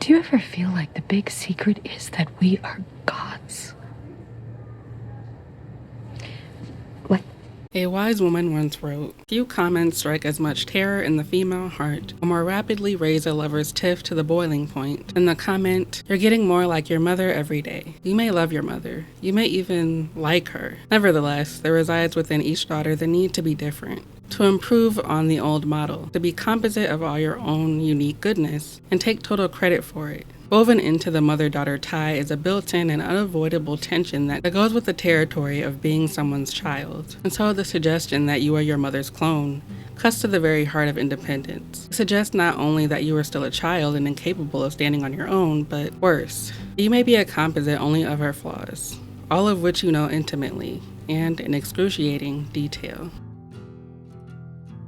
Do you ever feel like the big secret is that we are gods? A wise woman once wrote, "Few comments strike as much terror in the female heart or more rapidly raise a lover's tiff to the boiling point than the comment, 'You're getting more like your mother every day.' You may love your mother. You may even like her. Nevertheless, there resides within each daughter the need to be different, to improve on the old model, to be composite of all your own unique goodness, and take total credit for it. Woven into the mother-daughter tie is a built-in and unavoidable tension that goes with the territory of being someone's child. And so the suggestion that you are your mother's clone cuts to the very heart of independence. It suggests not only that you are still a child and incapable of standing on your own, but worse, you may be a composite only of her flaws, all of which you know intimately and in excruciating detail."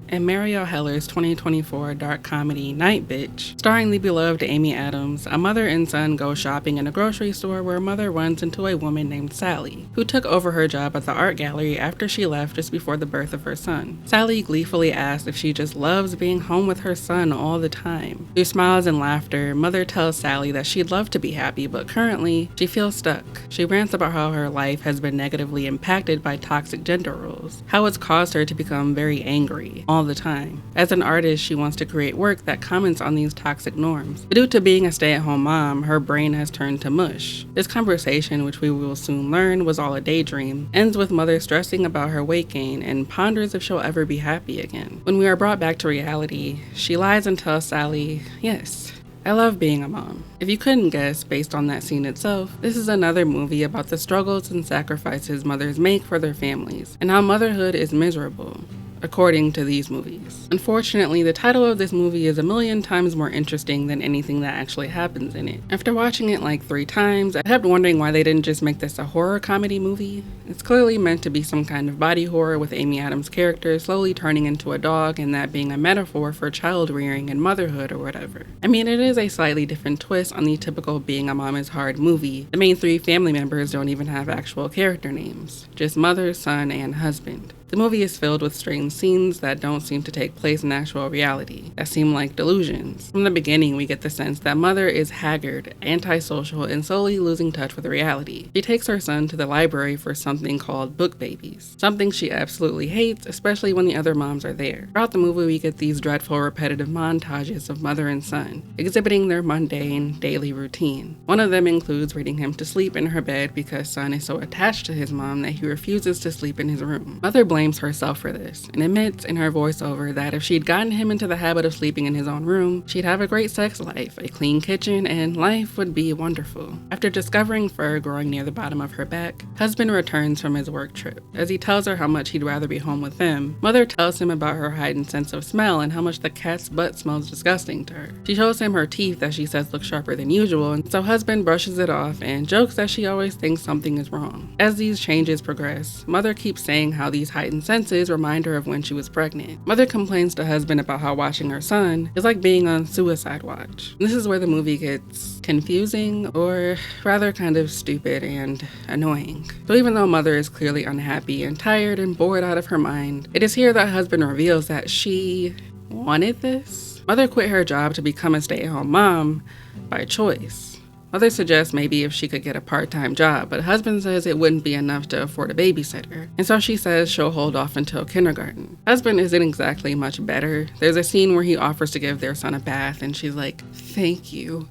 In Mariel Heller's 2024 dark comedy Night Bitch, starring the beloved Amy Adams, a mother and son go shopping in a grocery store where mother runs into a woman named Sally, who took over her job at the art gallery after she left just before the birth of her son. Sally gleefully asks if she just loves being home with her son all the time. Through smiles and laughter, mother tells Sally that she'd love to be happy, but currently, she feels stuck. She rants about how her life has been negatively impacted by toxic gender roles, how it's caused her to become very angry all the time. As an artist, she wants to create work that comments on these toxic norms. But due to being a stay-at-home mom, her brain has turned to mush. This conversation, which we will soon learn was all a daydream, ends with mother stressing about her weight gain and ponders if she'll ever be happy again. When we are brought back to reality, she lies and tells Sally, "Yes, I love being a mom." If you couldn't guess based on that scene itself, this is another movie about the struggles and sacrifices mothers make for their families, and how motherhood is miserable, according to these movies. Unfortunately, the title of this movie is a million times more interesting than anything that actually happens in it. After watching it like 3 times, I kept wondering why they didn't just make this a horror comedy movie. It's clearly meant to be some kind of body horror with Amy Adams' character slowly turning into a dog, and that being a metaphor for child rearing and motherhood or whatever. I mean, it is a slightly different twist on the typical being a mom is hard movie. The main 3 family members don't even have actual character names, just mother, son, and husband. The movie is filled with strange scenes that don't seem to take place in actual reality, that seem like delusions. From the beginning, we get the sense that mother is haggard, antisocial, and slowly losing touch with reality. She takes her son to the library for something called book babies, something she absolutely hates, especially when the other moms are there. Throughout the movie, we get these dreadful repetitive montages of mother and son, exhibiting their mundane, daily routine. One of them includes reading him to sleep in her bed because son is so attached to his mom that he refuses to sleep in his room. Mother blames herself for this and admits in her voiceover that if she'd gotten him into the habit of sleeping in his own room, she'd have a great sex life, a clean kitchen, and life would be wonderful. After discovering fur growing near the bottom of her back, husband returns from his work trip. As he tells her how much he'd rather be home with them, mother tells him about her heightened sense of smell and how much the cat's butt smells disgusting to her. She shows him her teeth that she says look sharper than usual, and so husband brushes it off and jokes that she always thinks something is wrong. As these changes progress, mother keeps saying how these heightened senses remind her of when she was pregnant. Mother complains to husband about how watching her son is like being on suicide watch. This is where the movie gets confusing, or rather kind of stupid and annoying. So even though mother is clearly unhappy and tired and bored out of her mind, it is here that husband reveals that she wanted this. Mother quit her job to become a stay-at-home mom by choice. Mother suggests maybe if she could get a part-time job, but husband says it wouldn't be enough to afford a babysitter, and so she says she'll hold off until kindergarten. Husband isn't exactly much better. There's a scene where he offers to give their son a bath, and she's like, thank you.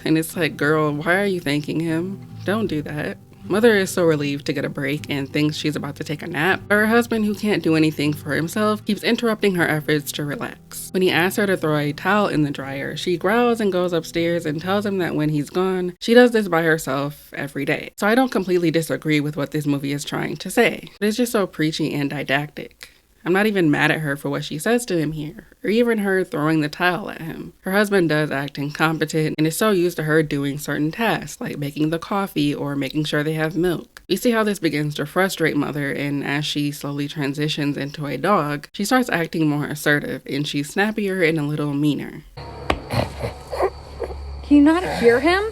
And it's like, girl, why are you thanking him? Don't do that. Mother is so relieved to get a break and thinks she's about to take a nap, but her husband, who can't do anything for himself, keeps interrupting her efforts to relax. When he asks her to throw a towel in the dryer, she growls and goes upstairs and tells him that when he's gone, she does this by herself every day. So I don't completely disagree with what this movie is trying to say. It's just so preachy and didactic. I'm not even mad at her for what she says to him here, or even her throwing the towel at him. Her husband does act incompetent and is so used to her doing certain tasks, like making the coffee or making sure they have milk. We see how this begins to frustrate mother, and as she slowly transitions into a dog, she starts acting more assertive, and she's snappier and a little meaner. Can you not hear him?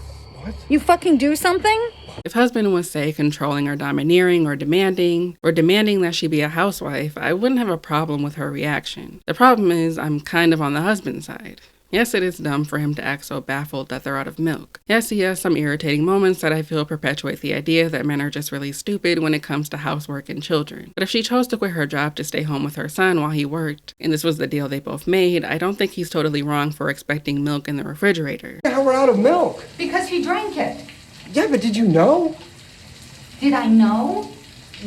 What? You fucking do something? If husband was, say, controlling or domineering or demanding that she be a housewife, I wouldn't have a problem with her reaction. The problem is I'm kind of on the husband's side. Yes, it is dumb for him to act so baffled that they're out of milk. Yes, he has some irritating moments that I feel perpetuate the idea that men are just really stupid when it comes to housework and children. But if she chose to quit her job to stay home with her son while he worked, and this was the deal they both made, I don't think he's totally wrong for expecting milk in the refrigerator. How we're out of milk? Because he drank it. Yeah, but did you know? Did I know?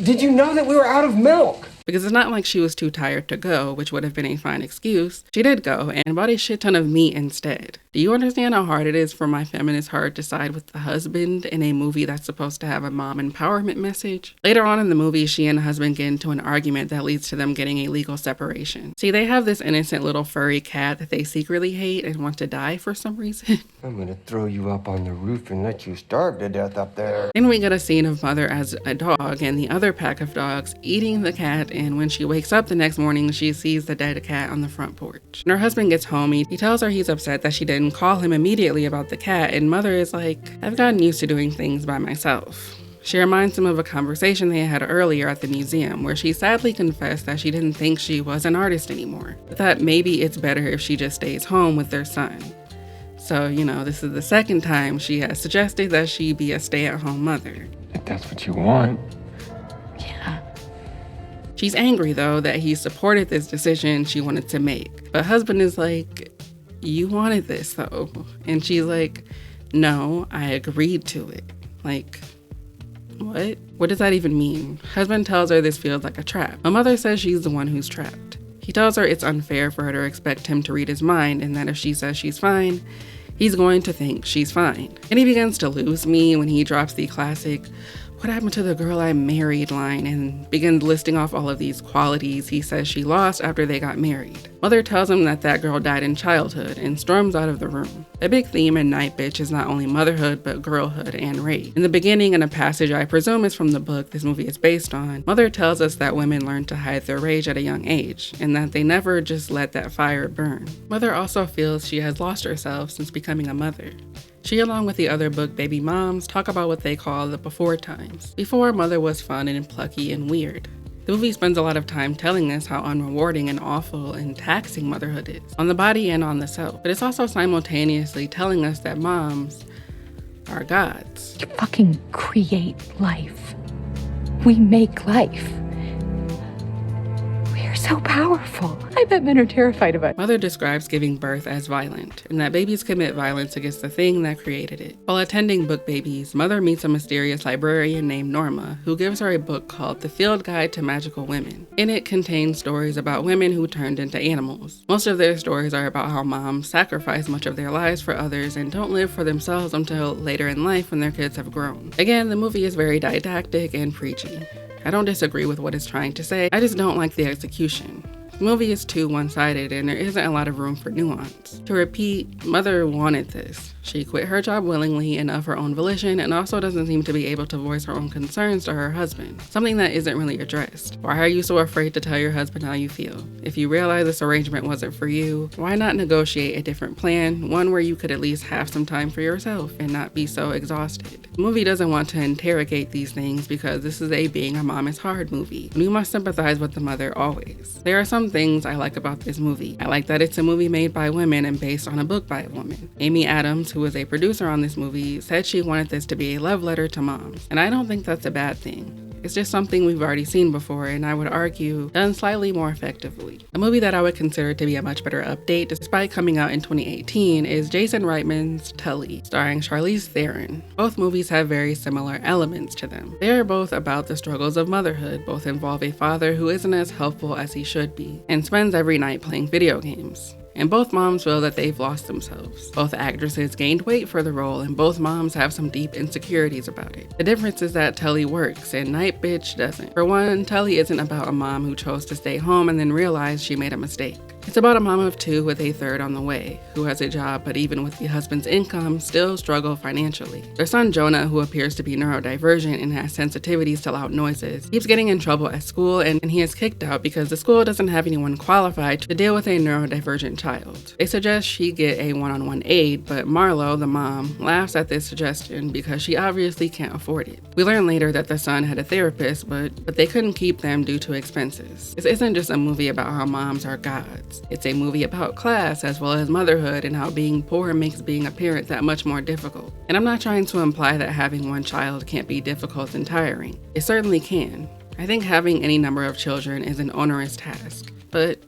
Did you know that we were out of milk? Because it's not like she was too tired to go, which would have been a fine excuse. She did go and bought a shit ton of meat instead. Do you understand how hard it is for my feminist heart to side with the husband in a movie that's supposed to have a mom empowerment message? Later on in the movie, she and the husband get into an argument that leads to them getting a legal separation. See, they have this innocent little furry cat that they secretly hate and want to die for some reason. I'm gonna throw you up on the roof and let you starve to death up there. Then we get a scene of Mother as a dog and the other pack of dogs eating the cat, and when she wakes up the next morning, she sees the dead cat on the front porch. When her husband gets home, he tells her he's upset that she didn't call him immediately about the cat, and Mother is like, I've gotten used to doing things by myself. She reminds him of a conversation they had earlier at the museum where she sadly confessed that she didn't think she was an artist anymore, but that maybe it's better if she just stays home with their son. So, this is the second time she has suggested that she be a stay-at-home mother. If that's what you want. Yeah. She's angry, though, that he supported this decision she wanted to make. But husband is like, you wanted this, though. And she's like, no, I agreed to it. Like, what? What does that even mean? Husband tells her this feels like a trap. My mother says she's the one who's trapped. He tells her it's unfair for her to expect him to read his mind, and that if she says she's fine, he's going to think she's fine. And he begins to lose me when he drops the classic, what happened to the girl I married line, and begins listing off all of these qualities he says she lost after they got married. Mother tells him that girl died in childhood and storms out of the room. A big theme in Night Bitch is not only motherhood, but girlhood and rape. In the beginning, in a passage I presume is from the book this movie is based on, Mother tells us that women learn to hide their rage at a young age, and that they never just let that fire burn. Mother also feels she has lost herself since becoming a mother. She, along with the other book baby moms, talk about what they call the before times. Before, Mother was fun and plucky and weird. The movie spends a lot of time telling us how unrewarding and awful and taxing motherhood is, on the body and on the self. But it's also simultaneously telling us that moms are gods. You fucking create life. We make life. We are so powerful. I bet men are terrified of it. Mother describes giving birth as violent, and that babies commit violence against the thing that created it. While attending Book Babies, Mother meets a mysterious librarian named Norma, who gives her a book called The Field Guide to Magical Women. In it contains stories about women who turned into animals. Most of their stories are about how moms sacrifice much of their lives for others and don't live for themselves until later in life when their kids have grown. Again, the movie is very didactic and preachy. I don't disagree with what it's trying to say, I just don't like the execution. The movie is too one-sided and there isn't a lot of room for nuance. To repeat, Mother wanted this. She quit her job willingly and of her own volition, and also doesn't seem to be able to voice her own concerns to her husband, something that isn't really addressed. Why are you so afraid to tell your husband how you feel? If you realize this arrangement wasn't for you, why not negotiate a different plan, one where you could at least have some time for yourself and not be so exhausted? The movie doesn't want to interrogate these things because this is a being a mom is hard movie, and we must sympathize with the mother always. There are some things I like about this movie. I like that it's a movie made by women and based on a book by a woman. Amy Adams, who is a producer on this movie, said she wanted this to be a love letter to moms, and I don't think that's a bad thing. It's just something we've already seen before, and I would argue done slightly more effectively. A movie that I would consider to be a much better update, despite coming out in 2018, is Jason Reitman's Tully, starring Charlize Theron. Both movies have very similar elements to them. They are both about the struggles of motherhood. Both involve a father who isn't as helpful as he should be, and spends every night playing video games. And both moms feel that they've lost themselves. Both actresses gained weight for the role, and both moms have some deep insecurities about it. The difference is that Tully works, and Night Bitch doesn't. For one, Tully isn't about a mom who chose to stay home and then realized she made a mistake. It's about a mom of two with a third on the way, who has a job but even with the husband's income, still struggle financially. Their son Jonah, who appears to be neurodivergent and has sensitivities to loud noises, keeps getting in trouble at school, and he is kicked out because the school doesn't have anyone qualified to deal with a neurodivergent child. They suggest she get a one-on-one aide, but Marlo, the mom, laughs at this suggestion because she obviously can't afford it. We learn later that the son had a therapist, but they couldn't keep them due to expenses. This isn't just a movie about how moms are gods. is. It's a movie about class as well as motherhood and how being poor makes being a parent that much more difficult. And I'm not trying to imply that having one child can't be difficult and tiring. It certainly can. I think having any number of children is an onerous task, but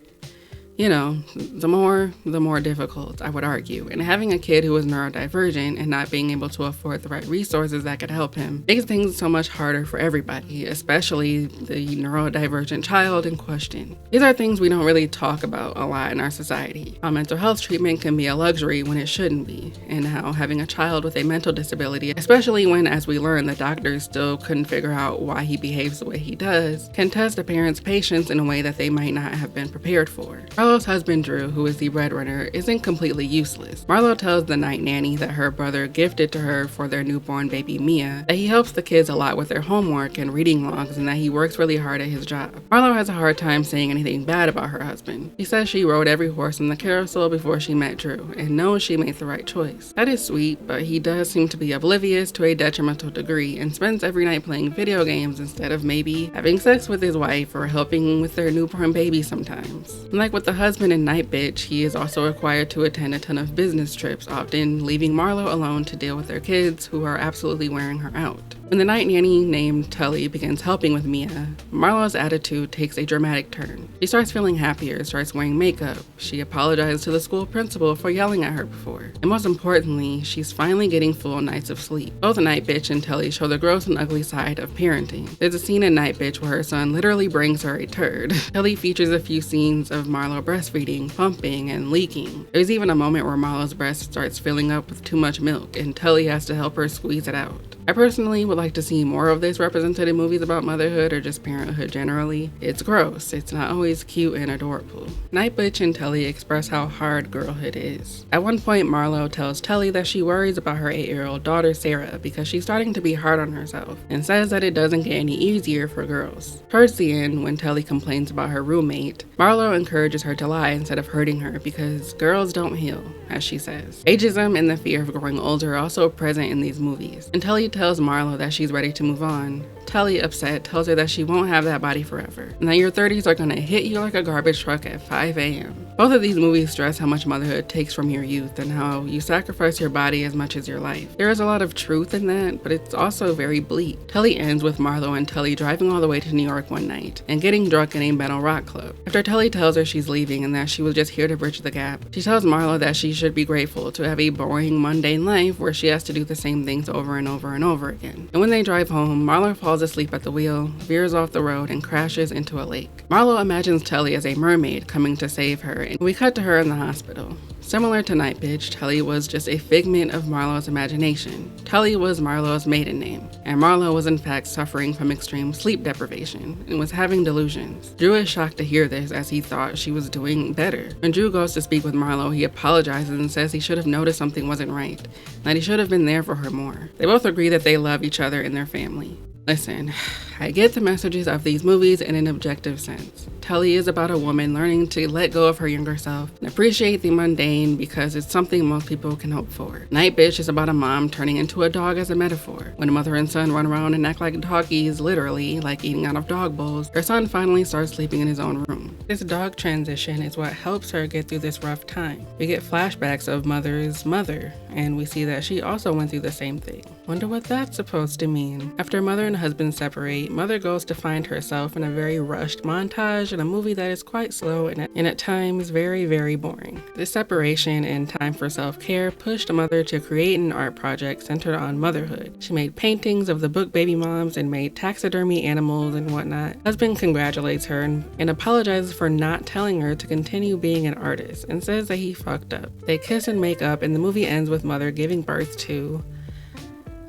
the more difficult, I would argue. And having a kid who is neurodivergent and not being able to afford the right resources that could help him makes things so much harder for everybody, especially the neurodivergent child in question. These are things we don't really talk about a lot in our society. How mental health treatment can be a luxury when it shouldn't be, and how having a child with a mental disability, especially when, as we learn, the doctors still couldn't figure out why he behaves the way he does, can test a parent's patience in a way that they might not have been prepared for. Marlo's husband, Drew, who is the breadwinner, isn't completely useless. Marlo tells the night nanny that her brother gifted to her for their newborn baby Mia that he helps the kids a lot with their homework and reading logs and that he works really hard at his job. Marlo has a hard time saying anything bad about her husband. She says she rode every horse in the carousel before she met Drew and knows she made the right choice. That is sweet, but he does seem to be oblivious to a detrimental degree and spends every night playing video games instead of maybe having sex with his wife or helping with their newborn baby sometimes. And like with the husband in Night Bitch, he is also required to attend a ton of business trips, often leaving Marlo alone to deal with their kids who are absolutely wearing her out. When the night nanny named Tully begins helping with Mia, Marlo's attitude takes a dramatic turn. She starts feeling happier, starts wearing makeup. She apologizes to the school principal for yelling at her before. And most importantly, she's finally getting full nights of sleep. Both Night Bitch and Tully show the gross and ugly side of parenting. There's a scene in Night Bitch where her son literally brings her a turd. Tully features a few scenes of Marlo breastfeeding, pumping, and leaking. There's even a moment where Marlo's breast starts filling up with too much milk, and Tully has to help her squeeze it out. I personally would like to see more of this represented in movies about motherhood or just parenthood generally. It's gross. It's not always cute and adorable. Night Bitch and Tully express how hard girlhood is. At one point, Marlo tells Tully that she worries about her 8-year-old daughter Sarah because she's starting to be hard on herself and says that it doesn't get any easier for girls. Towards the end, when Tully complains about her roommate, Marlo encourages her to lie instead of hurting her because girls don't heal, as she says. Ageism and the fear of growing older are also present in these movies, and Tully tells Marlo that she's ready to move on. Tully, upset, tells her that she won't have that body forever, and that your 30s are gonna hit you like a garbage truck at 5 a.m. Both of these movies stress how much motherhood takes from your youth and how you sacrifice your body as much as your life. There is a lot of truth in that, but it's also very bleak. Tully ends with Marlo and Tully driving all the way to New York one night and getting drunk in a metal rock club. After Tully tells her she's leaving and that she was just here to bridge the gap, she tells Marlo that she should be grateful to have a boring, mundane life where she has to do the same things over and over and over again. And when they drive home, Marlo falls asleep at the wheel, veers off the road, and crashes into a lake. Marlo imagines Tully as a mermaid coming to save her, and we cut to her in the hospital. Similar to Night Bitch, Tully was just a figment of Marlo's imagination. Tully was Marlo's maiden name, and Marlo was in fact suffering from extreme sleep deprivation and was having delusions. Drew is shocked to hear this as he thought she was doing better. When Drew goes to speak with Marlo, he apologizes and says he should have noticed something wasn't right, that he should have been there for her more. They both agree that they love each other and their family. Listen, I get the messages of these movies in an objective sense. Tully is about a woman learning to let go of her younger self and appreciate the mundane because it's something most people can hope for. Night Bitch is about a mom turning into a dog as a metaphor. When mother and son run around and act like doggies, literally, like eating out of dog bowls, her son finally starts sleeping in his own room. This dog transition is what helps her get through this rough time. We get flashbacks of Mother's mother, and we see that she also went through the same thing. Wonder what that's supposed to mean. After Mother and husband separate, Mother goes to find herself in a very rushed montage in a movie that is quite slow and at times very, very boring. This separation and time for self-care pushed Mother to create an art project centered on motherhood. She made paintings of the book baby moms and made taxidermy animals and whatnot. Husband congratulates her and apologizes for not telling her to continue being an artist and says that he fucked up. They kiss and make up, and the movie ends with Mother giving birth to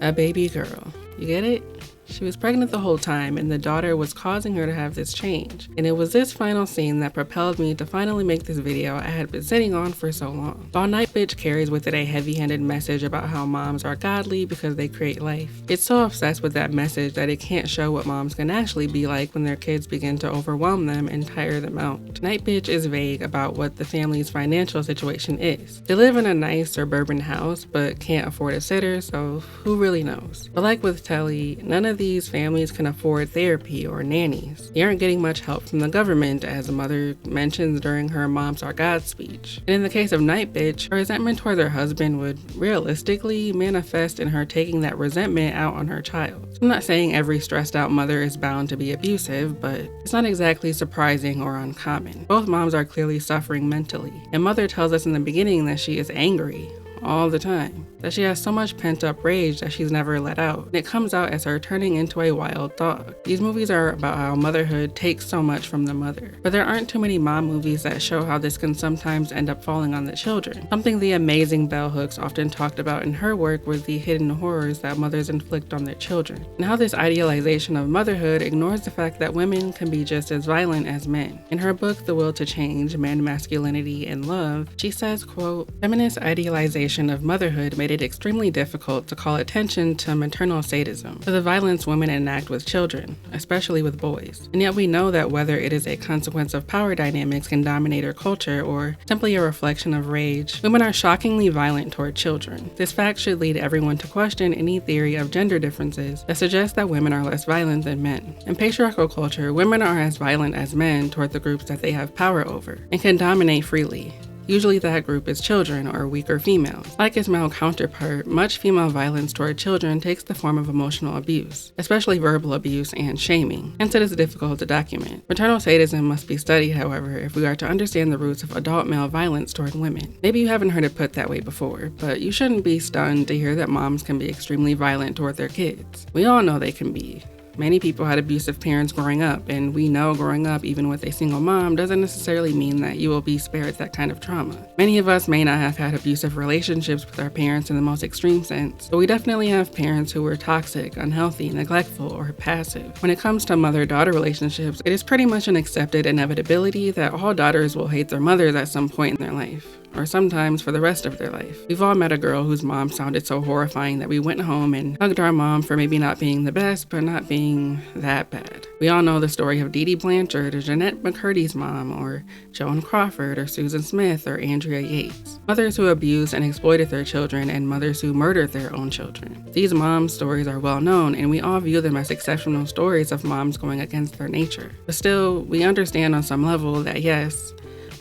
a baby girl. You get it? She was pregnant the whole time, and the daughter was causing her to have this change. And it was this final scene that propelled me to finally make this video I had been sitting on for so long. While Night Bitch carries with it a heavy-handed message about how moms are godly because they create life, it's so obsessed with that message that it can't show what moms can actually be like when their kids begin to overwhelm them and tire them out. Night Bitch is vague about what the family's financial situation is. They live in a nice suburban house, but can't afford a sitter, so who really knows? But like with Tully, none of these families can afford therapy or nannies. They aren't getting much help from the government, as the mother mentions during her Moms Are God speech. And in the case of Night Bitch, her resentment towards her husband would realistically manifest in her taking that resentment out on her child. I'm not saying every stressed out mother is bound to be abusive, but it's not exactly surprising or uncommon. Both moms are clearly suffering mentally, and Mother tells us in the beginning that she is angry all the time, that she has so much pent-up rage that she's never let out, and it comes out as her turning into a wild dog. These movies are about how motherhood takes so much from the mother, but there aren't too many mom movies that show how this can sometimes end up falling on the children. Something the amazing Bell Hooks often talked about in her work was the hidden horrors that mothers inflict on their children, and how this idealization of motherhood ignores the fact that women can be just as violent as men. In her book, The Will to Change, Men, Masculinity and Love, she says, quote, "Feminist idealization of motherhood made it extremely difficult to call attention to maternal sadism, to the violence women enact with children, especially with boys. And yet we know that whether it is a consequence of power dynamics in dominator culture or simply a reflection of rage, women are shockingly violent toward children. This fact should lead everyone to question any theory of gender differences that suggests that women are less violent than men. In patriarchal culture, women are as violent as men toward the groups that they have power over and can dominate freely. Usually that group is children or weaker females. Like its male counterpart, much female violence toward children takes the form of emotional abuse, especially verbal abuse and shaming, hence it is difficult to document. Maternal sadism must be studied, however, if we are to understand the roots of adult male violence toward women. Maybe you haven't heard it put that way before, but you shouldn't be stunned to hear that moms can be extremely violent toward their kids. We all know they can be. Many people had abusive parents growing up, and we know growing up, even with a single mom, doesn't necessarily mean that you will be spared that kind of trauma. Many of us may not have had abusive relationships with our parents in the most extreme sense, but we definitely have parents who were toxic, unhealthy, neglectful, or passive. When it comes to mother-daughter relationships, it is pretty much an accepted inevitability that all daughters will hate their mothers at some point in their life, or sometimes for the rest of their life. We've all met a girl whose mom sounded so horrifying that we went home and hugged our mom for maybe not being the best, but not being that bad. We all know the story of Dee Dee Blanchard or Jeanette McCurdy's mom, or Joan Crawford or Susan Smith or Andrea Yates. Mothers who abused and exploited their children and mothers who murdered their own children. These moms' stories are well known, and we all view them as exceptional stories of moms going against their nature. But still, we understand on some level that yes,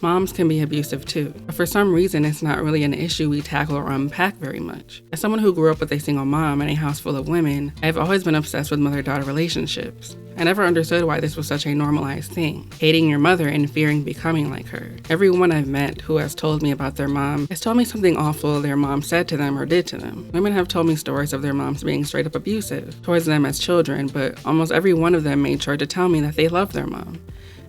moms can be abusive too, but for some reason it's not really an issue we tackle or unpack very much. As someone who grew up with a single mom and a house full of women, I've always been obsessed with mother-daughter relationships. I never understood why this was such a normalized thing, hating your mother and fearing becoming like her. Everyone I've met who has told me about their mom has told me something awful their mom said to them or did to them. Women have told me stories of their moms being straight up abusive towards them as children, but almost every one of them made sure to tell me that they loved their mom,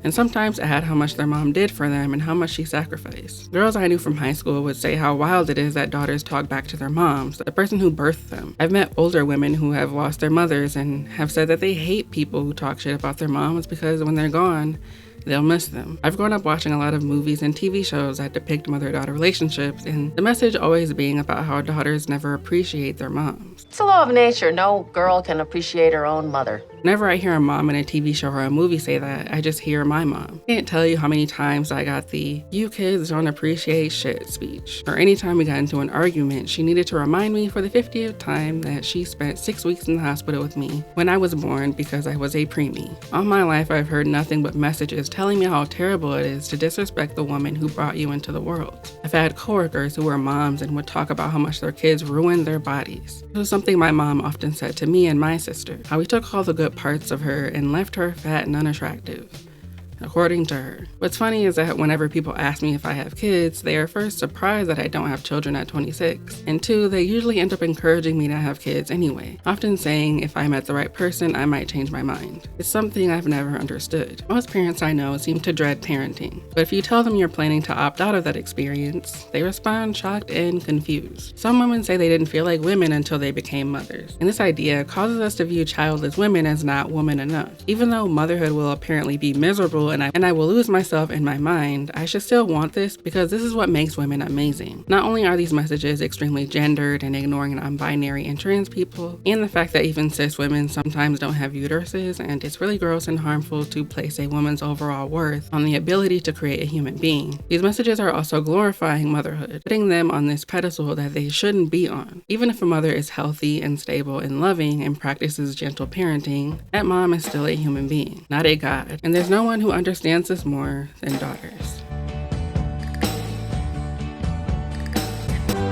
and sometimes add how much their mom did for them and how much she sacrificed. Girls I knew from high school would say how wild it is that daughters talk back to their moms, the person who birthed them. I've met older women who have lost their mothers and have said that they hate people who talk shit about their moms because when they're gone, they'll miss them. I've grown up watching a lot of movies and TV shows that depict mother-daughter relationships, and the message always being about how daughters never appreciate their moms. It's a law of nature. No girl can appreciate her own mother. Whenever I hear a mom in a TV show or a movie say that, I just hear my mom. I can't tell you how many times I got the "you kids don't appreciate shit" speech. Or anytime we got into an argument, she needed to remind me for the 50th time that she spent 6 weeks in the hospital with me when I was born because I was a preemie. All my life I've heard nothing but messages telling me how terrible it is to disrespect the woman who brought you into the world. I've had coworkers who were moms and would talk about how much their kids ruined their bodies. This was something my mom often said to me and my sister, how we took all the good parts of her and left her fat and unattractive, according to her. What's funny is that whenever people ask me if I have kids, they are first surprised that I don't have children at 26, and two, they usually end up encouraging me to have kids anyway, often saying if I met the right person, I might change my mind. It's something I've never understood. Most parents I know seem to dread parenting, but if you tell them you're planning to opt out of that experience, they respond shocked and confused. Some women say they didn't feel like women until they became mothers, and this idea causes us to view childless women as not woman enough. Even though motherhood will apparently be miserable struggle and I will lose myself in my mind, I should still want this because this is what makes women amazing. Not only are these messages extremely gendered and ignoring non-binary and trans people, and the fact that even cis women sometimes don't have uteruses, and it's really gross and harmful to place a woman's overall worth on the ability to create a human being. These messages are also glorifying motherhood, putting them on this pedestal that they shouldn't be on. Even if a mother is healthy and stable and loving and practices gentle parenting, that mom is still a human being, not a god. And there's no one who understands this more than daughters.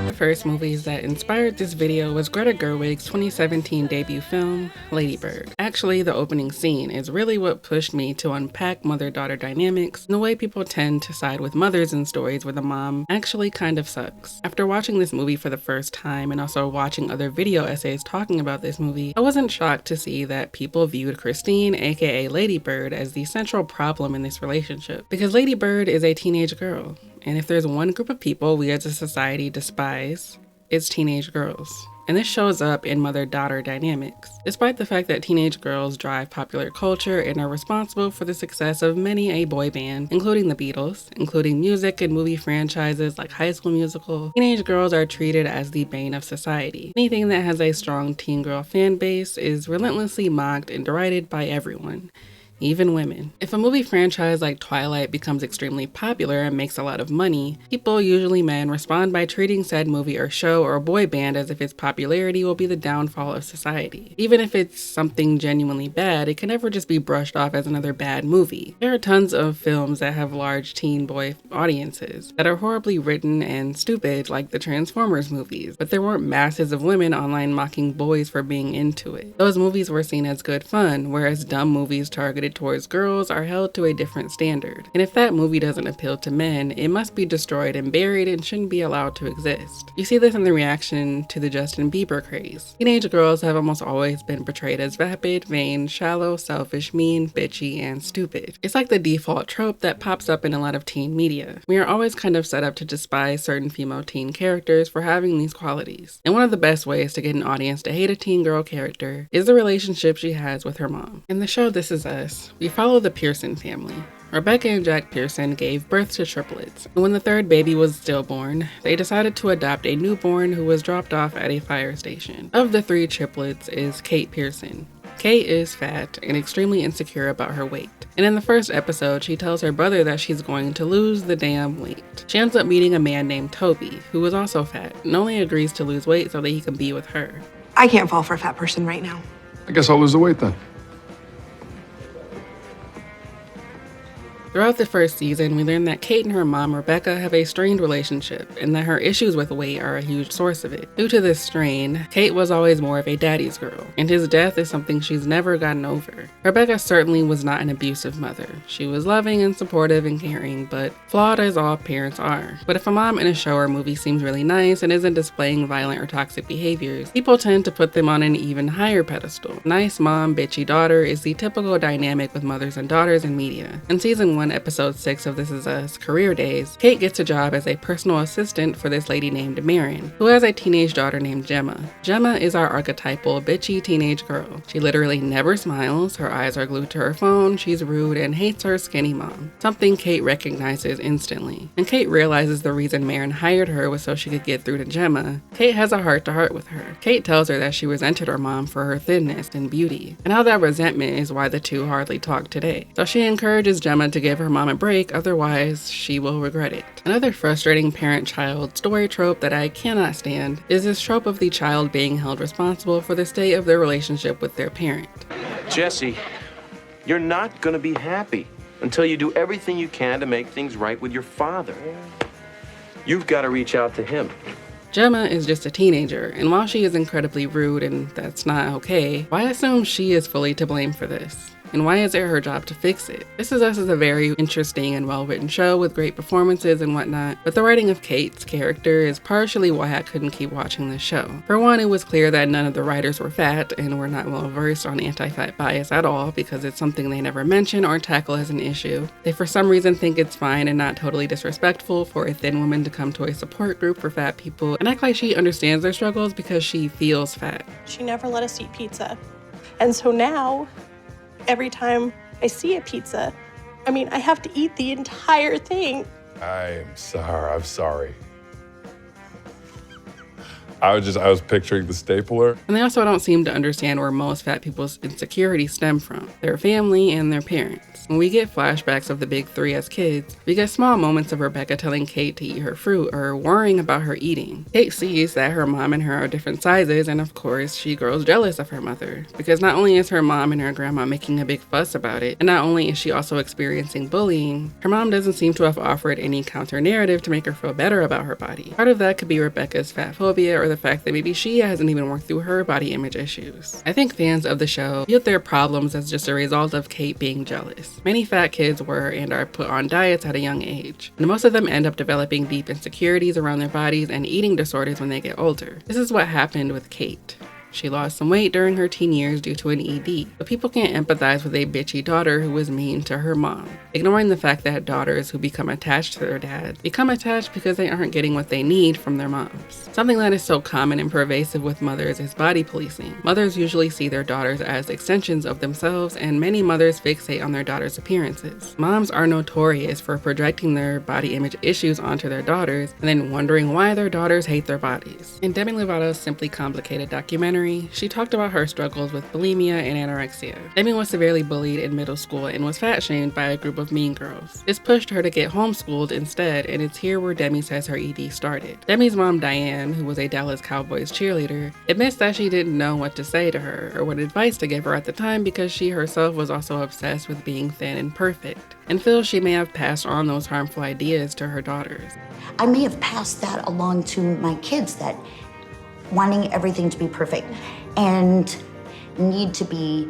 The first movies that inspired this video was Greta Gerwig's 2017 debut film, Lady Bird. Actually, the opening scene is really what pushed me to unpack mother-daughter dynamics and the way people tend to side with mothers in stories where the mom actually kind of sucks. After watching this movie for the first time and also watching other video essays talking about this movie, I wasn't shocked to see that people viewed Christine, aka Lady Bird, as the central problem in this relationship. Because Lady Bird is a teenage girl. And if there's one group of people we as a society despise, it's teenage girls. And this shows up in mother-daughter dynamics. Despite the fact that teenage girls drive popular culture and are responsible for the success of many a boy band, including the Beatles, including music and movie franchises like High School Musical, teenage girls are treated as the bane of society. Anything that has a strong teen girl fan base is relentlessly mocked and derided by everyone, even women. If a movie franchise like Twilight becomes extremely popular and makes a lot of money, people, usually men, respond by treating said movie or show or boy band as if its popularity will be the downfall of society. Even if it's something genuinely bad, it can never just be brushed off as another bad movie. There are tons of films that have large teen boy audiences that are horribly written and stupid, like the Transformers movies, but there weren't masses of women online mocking boys for being into it. Those movies were seen as good fun, whereas dumb movies targeted towards girls are held to a different standard. And if that movie doesn't appeal to men, it must be destroyed and buried and shouldn't be allowed to exist. You see this in the reaction to the Justin Bieber craze. Teenage girls have almost always been portrayed as vapid, vain, shallow, selfish, mean, bitchy, and stupid. It's like the default trope that pops up in a lot of teen media. We are always kind of set up to despise certain female teen characters for having these qualities. And one of the best ways to get an audience to hate a teen girl character is the relationship she has with her mom. In the show This Is Us, we follow the Pearson family. Rebecca and Jack Pearson gave birth to triplets, and when the third baby was stillborn, they decided to adopt a newborn who was dropped off at a fire station. Of the three triplets is Kate Pearson. Kate is fat and extremely insecure about her weight, and in the first episode, she tells her brother that she's going to lose the damn weight. She ends up meeting a man named Toby, who is also fat, and only agrees to lose weight so that he can be with her. I can't fall for a fat person right now. I guess I'll lose the weight then. Throughout the first season, we learn that Kate and her mom, Rebecca, have a strained relationship and that her issues with weight are a huge source of it. Due to this strain, Kate was always more of a daddy's girl, and his death is something she's never gotten over. Rebecca certainly was not an abusive mother. She was loving and supportive and caring, but flawed as all parents are. But if a mom in a show or movie seems really nice and isn't displaying violent or toxic behaviors, people tend to put them on an even higher pedestal. Nice mom, bitchy daughter is the typical dynamic with mothers and daughters in media. In season 1, episode 6 of This Is Us, Career Days, Kate gets a job as a personal assistant for this lady named Marin, who has a teenage daughter named Gemma. Gemma is our archetypal bitchy teenage girl. She literally never smiles, her eyes are glued to her phone, she's rude, and hates her skinny mom, something Kate recognizes instantly. And Kate realizes the reason Marin hired her was so she could get through to Gemma. Kate has a heart-to-heart with her. Kate tells her that she resented her mom for her thinness and beauty, and how that resentment is why the two hardly talk today. So she encourages Gemma to give her mom a break, otherwise she will regret it. Another frustrating parent-child story trope that I cannot stand is this trope of the child being held responsible for the state of their relationship with their parent. Jesse, you're not gonna be happy until you do everything you can to make things right with your father. You've got to reach out to him. Gemma is just a teenager, and while she is incredibly rude and that's not okay, why assume she is fully to blame for this? And why is it her job to fix it? This Is Us is a very interesting and well-written show with great performances and whatnot, but the writing of Kate's character is partially why I couldn't keep watching this show. For one, it was clear that none of the writers were fat and were not well-versed on anti-fat bias at all, because it's something they never mention or tackle as an issue. They for some reason think it's fine and not totally disrespectful for a thin woman to come to a support group for fat people and act like she understands their struggles because she feels fat. She never let us eat pizza. And so now, every time I see a pizza, I mean, I have to eat the entire thing. I'm sorry. I was picturing the stapler. And they also don't seem to understand where most fat people's insecurities stem from: their family and their parents. When we get flashbacks of the big three as kids, we get small moments of Rebecca telling Kate to eat her fruit or worrying about her eating. Kate sees that her mom and her are different sizes, and of course, she grows jealous of her mother, because not only is her mom and her grandma making a big fuss about it, and not only is she also experiencing bullying, her mom doesn't seem to have offered any counter narrative to make her feel better about her body. Part of that could be Rebecca's fat phobia, or the fact that maybe she hasn't even worked through her body image issues. I think fans of the show view their problems as just a result of Kate being jealous. Many fat kids were and are put on diets at a young age, and most of them end up developing deep insecurities around their bodies and eating disorders when they get older. This is what happened with Kate. She lost some weight during her teen years due to an ED, but people can't empathize with a bitchy daughter who was mean to her mom, ignoring the fact that daughters who become attached to their dads become attached because they aren't getting what they need from their moms. Something that is so common and pervasive with mothers is body policing. Mothers usually see their daughters as extensions of themselves, and many mothers fixate on their daughters' appearances. Moms are notorious for projecting their body image issues onto their daughters and then wondering why their daughters hate their bodies. In Demi Lovato's Simply Complicated documentary, she talked about her struggles with bulimia and anorexia. Demi was severely bullied in middle school and was fat-shamed by a group of mean girls. This pushed her to get homeschooled instead, and it's here where Demi says her ED started. Demi's mom, Diane, who was a Dallas Cowboys cheerleader, admits that she didn't know what to say to her or what advice to give her at the time because she herself was also obsessed with being thin and perfect, and feels she may have passed on those harmful ideas to her daughters. I may have passed that along to my kids, that wanting everything to be perfect and need to be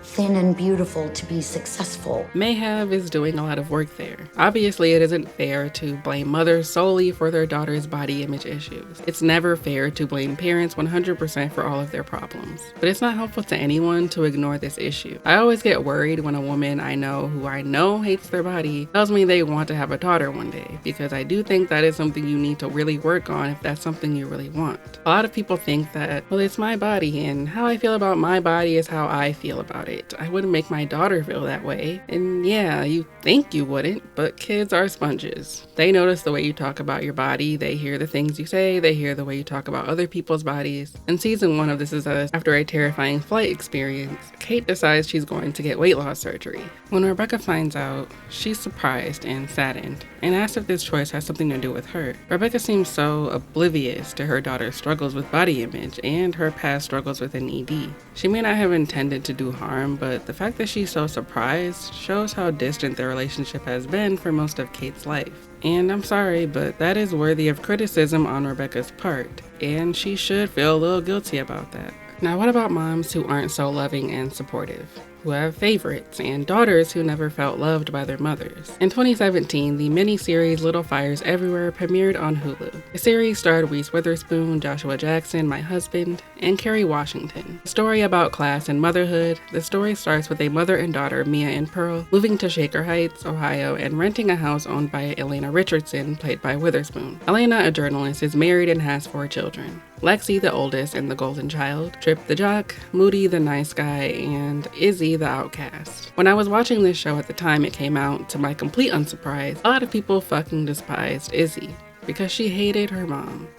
thin and beautiful to be successful. May have is doing a lot of work there. Obviously, it isn't fair to blame mothers solely for their daughters' body image issues. It's never fair to blame parents 100% for all of their problems. But it's not helpful to anyone to ignore this issue. I always get worried when a woman I know who I know hates their body tells me they want to have a daughter one day, because I do think that is something you need to really work on if that's something you really want. A lot of people think that, well, it's my body, and how I feel about my body is how I feel about it. I wouldn't make my daughter feel that way. And yeah, you think you wouldn't, but kids are sponges. They notice the way you talk about your body, they hear the things you say, they hear the way you talk about other people's bodies. In season 1 of This Is Us, after a terrifying flight experience, Kate decides she's going to get weight loss surgery. When Rebecca finds out, she's surprised and saddened, and asks if this choice has something to do with her. Rebecca seems so oblivious to her daughter's struggles with body image and her past struggles with an ED. She may not have intended to do harm, but the fact that she's so surprised shows how distant their relationship has been for most of Kate's life. And I'm sorry, but that is worthy of criticism on Rebecca's part, and she should feel a little guilty about that. Now, what about moms who aren't so loving and supportive, who have favorites, and daughters who never felt loved by their mothers? In 2017, the miniseries Little Fires Everywhere premiered on Hulu. The series starred Reese Witherspoon, Joshua Jackson, my husband, and Kerry Washington. A story about class and motherhood, the story starts with a mother and daughter, Mia and Pearl, moving to Shaker Heights, Ohio, and renting a house owned by Elena Richardson, played by Witherspoon. Elena, a journalist, is married and has 4 children. Lexi, the oldest and the golden child, Trip the jock, Moody the nice guy, and Izzy the outcast. When I was watching this show at the time it came out, to my complete unsurprise, a lot of people fucking despised Izzy because she hated her mom.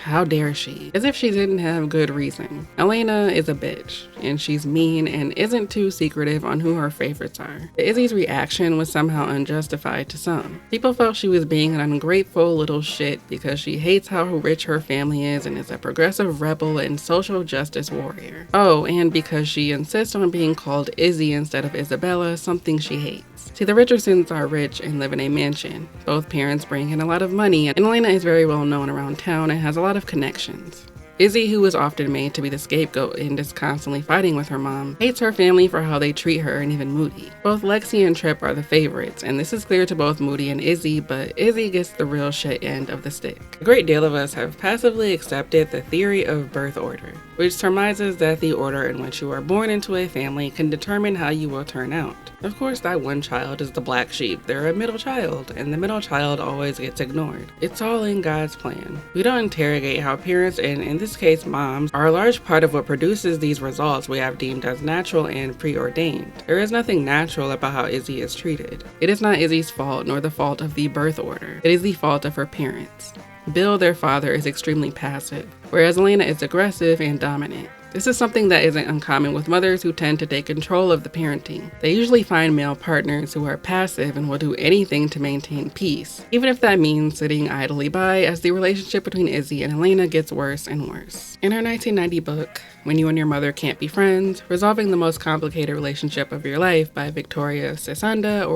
How dare she? As if she didn't have good reason. Elena is a bitch, and she's mean and isn't too secretive on who her favorites are. Izzy's reaction was somehow unjustified to some. People felt she was being an ungrateful little shit because she hates how rich her family is and is a progressive rebel and social justice warrior. Oh, and because she insists on being called Izzy instead of Isabella, something she hates. See, the Richardsons are rich and live in a mansion. Both parents bring in a lot of money, and Elena is very well known around town and has a lot of connections. Izzy, who is often made to be the scapegoat and is constantly fighting with her mom, hates her family for how they treat her, and even Moody. Both Lexi and Trip are the favorites, and this is clear to both Moody and Izzy, but Izzy gets the real shit end of the stick. A great deal of us have passively accepted the theory of birth order, which surmises that the order in which you are born into a family can determine how you will turn out. Of course, that one child is the black sheep. They're a middle child, and the middle child always gets ignored. It's all in God's plan. We don't interrogate how parents, and in this this case moms, are a large part of what produces these results we have deemed as natural and preordained. There is nothing natural about how Izzy is treated. It is not Izzy's fault nor the fault of the birth order. It is the fault of her parents. Bill, their father, is extremely passive, whereas Elena is aggressive and dominant. This is something that isn't uncommon with mothers who tend to take control of the parenting. They usually find male partners who are passive and will do anything to maintain peace, even if that means sitting idly by as the relationship between Izzy and Elena gets worse and worse. In her 1990 book, When You and Your Mother Can't Be Friends, Resolving the Most Complicated Relationship of Your Life by Victoria Secunda,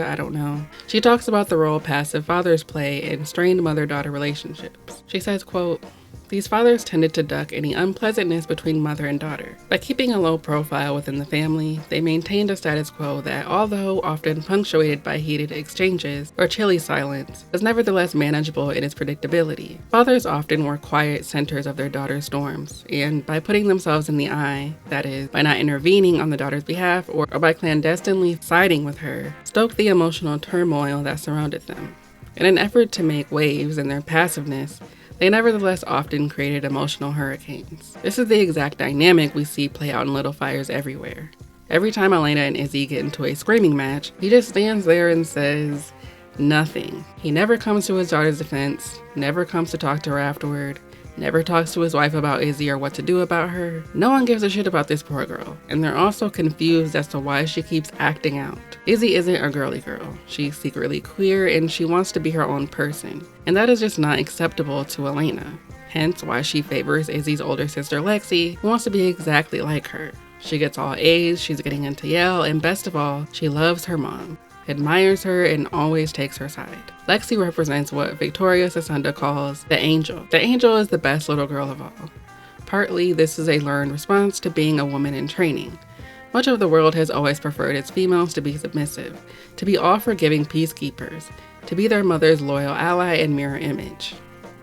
I don't know, she talks about the role passive fathers play in strained mother-daughter relationships. She says, quote, "These fathers tended to duck any unpleasantness between mother and daughter. By keeping a low profile within the family, they maintained a status quo that, although often punctuated by heated exchanges or chilly silence, was nevertheless manageable in its predictability. Fathers often were quiet centers of their daughter's storms, and by putting themselves in the eye, that is, by not intervening on the daughter's behalf or by clandestinely siding with her, stoked the emotional turmoil that surrounded them. In an effort to make waves in their passiveness, they nevertheless often created emotional hurricanes. This is the exact dynamic we see play out in Little Fires Everywhere. Every time Elena and Izzy get into a screaming match, he just stands there and says nothing. He never comes to his daughter's defense, never comes to talk to her afterward, never talks to his wife about Izzy or what to do about her. No one gives a shit about this poor girl, and they're also confused as to why she keeps acting out. Izzy isn't a girly girl. She's secretly queer and she wants to be her own person, and that is just not acceptable to Elena. Hence why she favors Izzy's older sister Lexi, who wants to be exactly like her. She gets all A's, she's getting into Yale, and best of all, she loves her mom, admires her, and always takes her side. Lexi represents what Victoria Secunda calls the angel. The angel is the best little girl of all. Partly, this is a learned response to being a woman in training. Much of the world has always preferred its females to be submissive, to be all-forgiving peacekeepers, to be their mother's loyal ally and mirror image.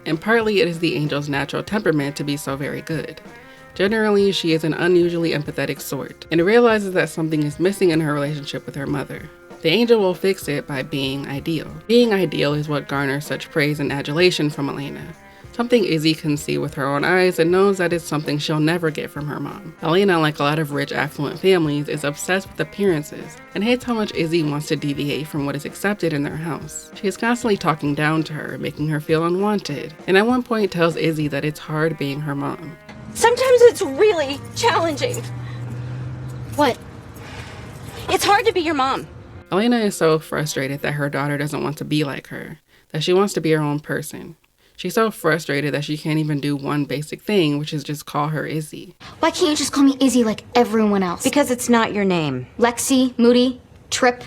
And partly it is the angel's natural temperament to be so very good. Generally, she is an unusually empathetic sort, and realizes that something is missing in her relationship with her mother. The angel will fix it by being ideal. Being ideal is what garners such praise and adulation from Elena. Something Izzy can see with her own eyes and knows that it's something she'll never get from her mom. Elena, like a lot of rich, affluent families, is obsessed with appearances and hates how much Izzy wants to deviate from what is accepted in their house. She is constantly talking down to her, making her feel unwanted, and at one point tells Izzy that it's hard being her mom. Sometimes it's really challenging. What? It's hard to be your mom. Elena is so frustrated that her daughter doesn't want to be like her, that she wants to be her own person. She's so frustrated that she can't even do one basic thing, which is just call her Izzy. Why can't you just call me Izzy like everyone else? Because it's not your name. Lexi, Moody, Trip,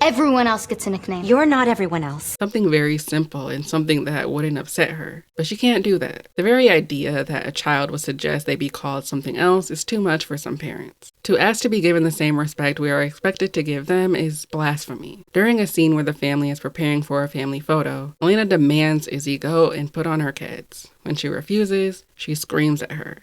everyone else gets a nickname. You're not everyone else. Something very simple and something that wouldn't upset her. But she can't do that. The very idea that a child would suggest they be called something else is too much for some parents. To ask to be given the same respect we are expected to give them is blasphemy. During a scene where the family is preparing for a family photo, Elena demands Izzy go and put on her kids. When she refuses, she screams at her.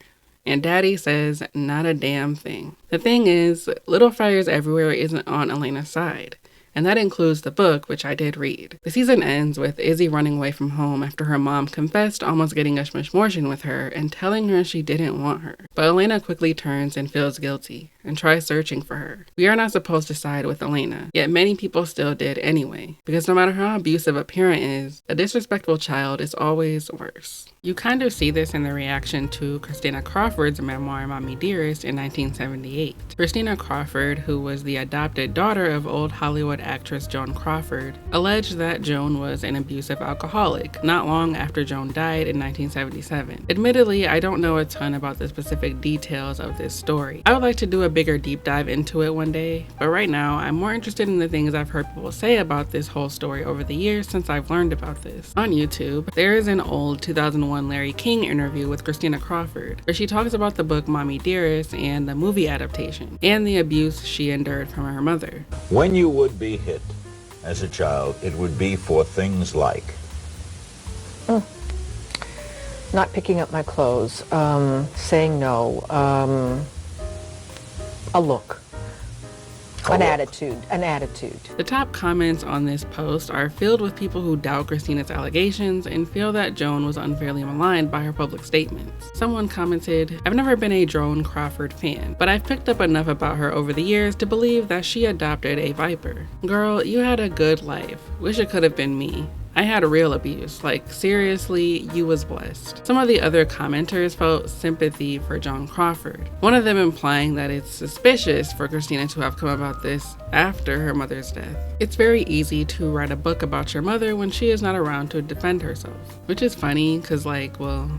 And Daddy says not a damn thing. The thing is, Little Fires Everywhere isn't on Elena's side. And that includes the book, which I did read. The season ends with Izzy running away from home after her mom confessed almost getting a smishmortion with her and telling her she didn't want her. But Elena quickly turns and feels guilty and tries searching for her. We are not supposed to side with Elena, yet many people still did anyway, because no matter how abusive a parent is, a disrespectful child is always worse. You kind of see this in the reaction to Christina Crawford's memoir, Mommy Dearest, in 1978. Christina Crawford, who was the adopted daughter of old Hollywood actress Joan Crawford, alleged that Joan was an abusive alcoholic, not long after Joan died in 1977. Admittedly, I don't know a ton about the specific details of this story. I would like to do a bigger deep dive into it one day, but right now, I'm more interested in the things I've heard people say about this whole story over the years since I've learned about this. On YouTube, there is an old 2001 Larry King interview with Christina Crawford, where she talks about the book Mommy Dearest and the movie adaptation, and the abuse she endured from her mother. When you would be hit as a child, it would be for things like not picking up my clothes, saying no, a look, An attitude. The top comments on this post are filled with people who doubt Christina's allegations and feel that Joan was unfairly maligned by her public statements. Someone commented, "I've never been a Joan Crawford fan, but I've picked up enough about her over the years to believe that she adopted a viper. Girl, you had a good life. Wish it could have been me. I had real abuse. Like, seriously, you was blessed." Some of the other commenters felt sympathy for Joan Crawford, one of them implying that it's suspicious for Christina to have come about this after her mother's death. It's very easy to write a book about your mother when she is not around to defend herself, which is funny because, like, well,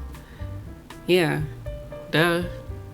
yeah, duh.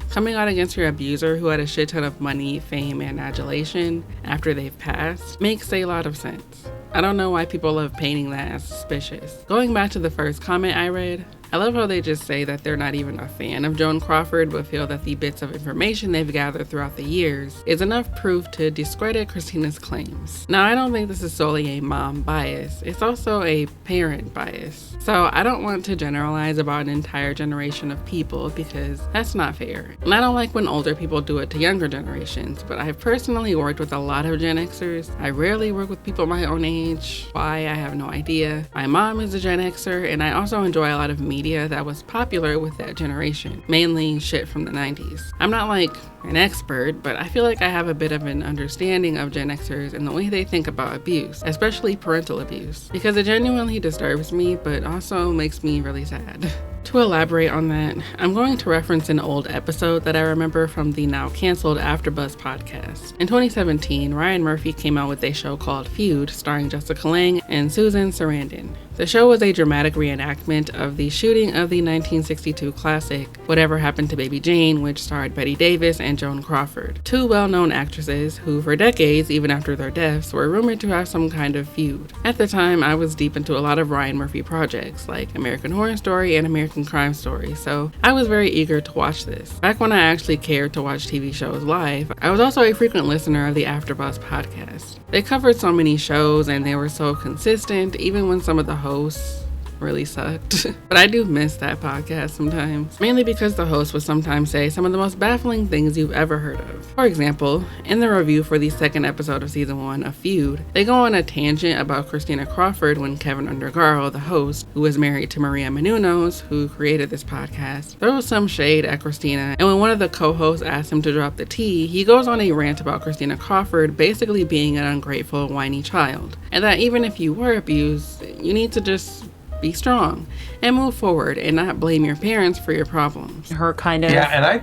Coming out against your abuser who had a shit ton of money, fame, and adulation after they've passed makes a lot of sense. I don't know why people love painting that as suspicious. Going back to the first comment I read, I love how they just say that they're not even a fan of Joan Crawford, but feel that the bits of information they've gathered throughout the years is enough proof to discredit Christina's claims. Now, I don't think this is solely a mom bias. It's also a parent bias. So I don't want to generalize about an entire generation of people because that's not fair. And I don't like when older people do it to younger generations, but I've personally worked with a lot of Gen Xers. I rarely work with people my own age. Why? I have no idea. My mom is a Gen Xer, and I also enjoy a lot of media that was popular with that generation, mainly shit from the 90s. I'm not like an expert, but I feel like I have a bit of an understanding of Gen Xers and the way they think about abuse, especially parental abuse, because it genuinely disturbs me, but also makes me really sad. To elaborate on that, I'm going to reference an old episode that I remember from the now canceled AfterBuzz podcast. In 2017, Ryan Murphy came out with a show called Feud, starring Jessica Lange and Susan Sarandon. The show was a dramatic reenactment of the shooting of the 1962 classic Whatever Happened to Baby Jane, which starred Bette Davis and Joan Crawford, two well-known actresses who for decades, even after their deaths, were rumored to have some kind of feud. At the time, I was deep into a lot of Ryan Murphy projects like American Horror Story and American Crime Story, so I was very eager to watch this. Back when I actually cared to watch TV shows live, I was also a frequent listener of the AfterBuzz podcast. They covered so many shows and they were so consistent, even when some of the hosts really sucked. But I do miss that podcast sometimes, mainly because the host would sometimes say some of the most baffling things you've ever heard of. For example, in the review for the second episode of season 1 of Feud, they go on a tangent about Christina Crawford when Kevin Undergaro, the host, who is married to Maria Menounos, who created this podcast, throws some shade at Christina, and when one of the co-hosts asks him to drop the tea, he goes on a rant about Christina Crawford basically being an ungrateful, whiny child, and that even if you were abused, you need to just be strong and move forward and not blame your parents for your problems. Her kind of and I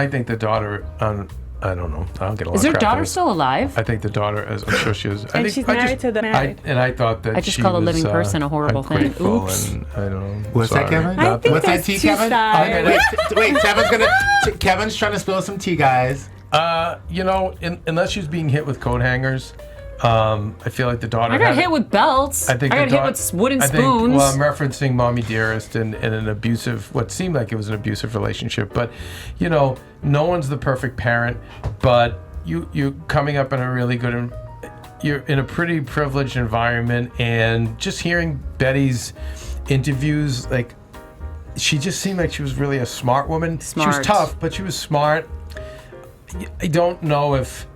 think the daughter I don't know. I'll get a lot Is of her crap daughter still alive? I think the daughter, I'm sure she is. And she's married to the man. I thought that I just called a living person a horrible thing. Oops. And I don't know. What's that, Kevin? I think What's that tea, Kevin? Wait, Kevin's trying to spill some tea, guys. Unless she's being hit with coat hangers, I feel like the daughter. I got hit with belts. I got hit with wooden spoons. Well, I'm referencing Mommy Dearest in an abusive, what seemed like it was an abusive relationship. But, no one's the perfect parent. But you coming up in a really good, you're in a pretty privileged environment, and just hearing Betty's interviews, like, she just seemed like she was really a smart woman. Smart. She was tough, but she was smart. I don't know if.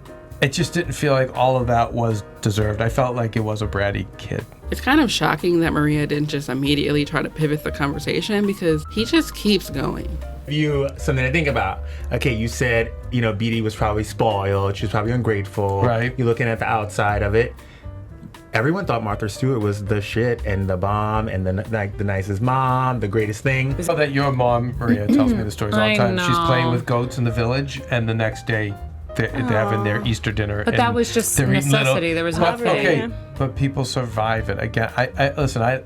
It just didn't feel like all of that was deserved. I felt like it was a bratty kid. It's kind of shocking that Maria didn't just immediately try to pivot the conversation because he just keeps going. Something to think about. Okay, you said, Beatty was probably spoiled. She was probably ungrateful. Right. You're looking at the outside of it. Everyone thought Martha Stewart was the shit and the bomb and the nicest mom, the greatest thing. So that your mom, Maria, tells me the stories all the time. I She's know. playing with goats in the village, and the next day they're having their Easter dinner. But that was just they're eating necessity. There was nothing. Okay, but people survive it. Again, I listen.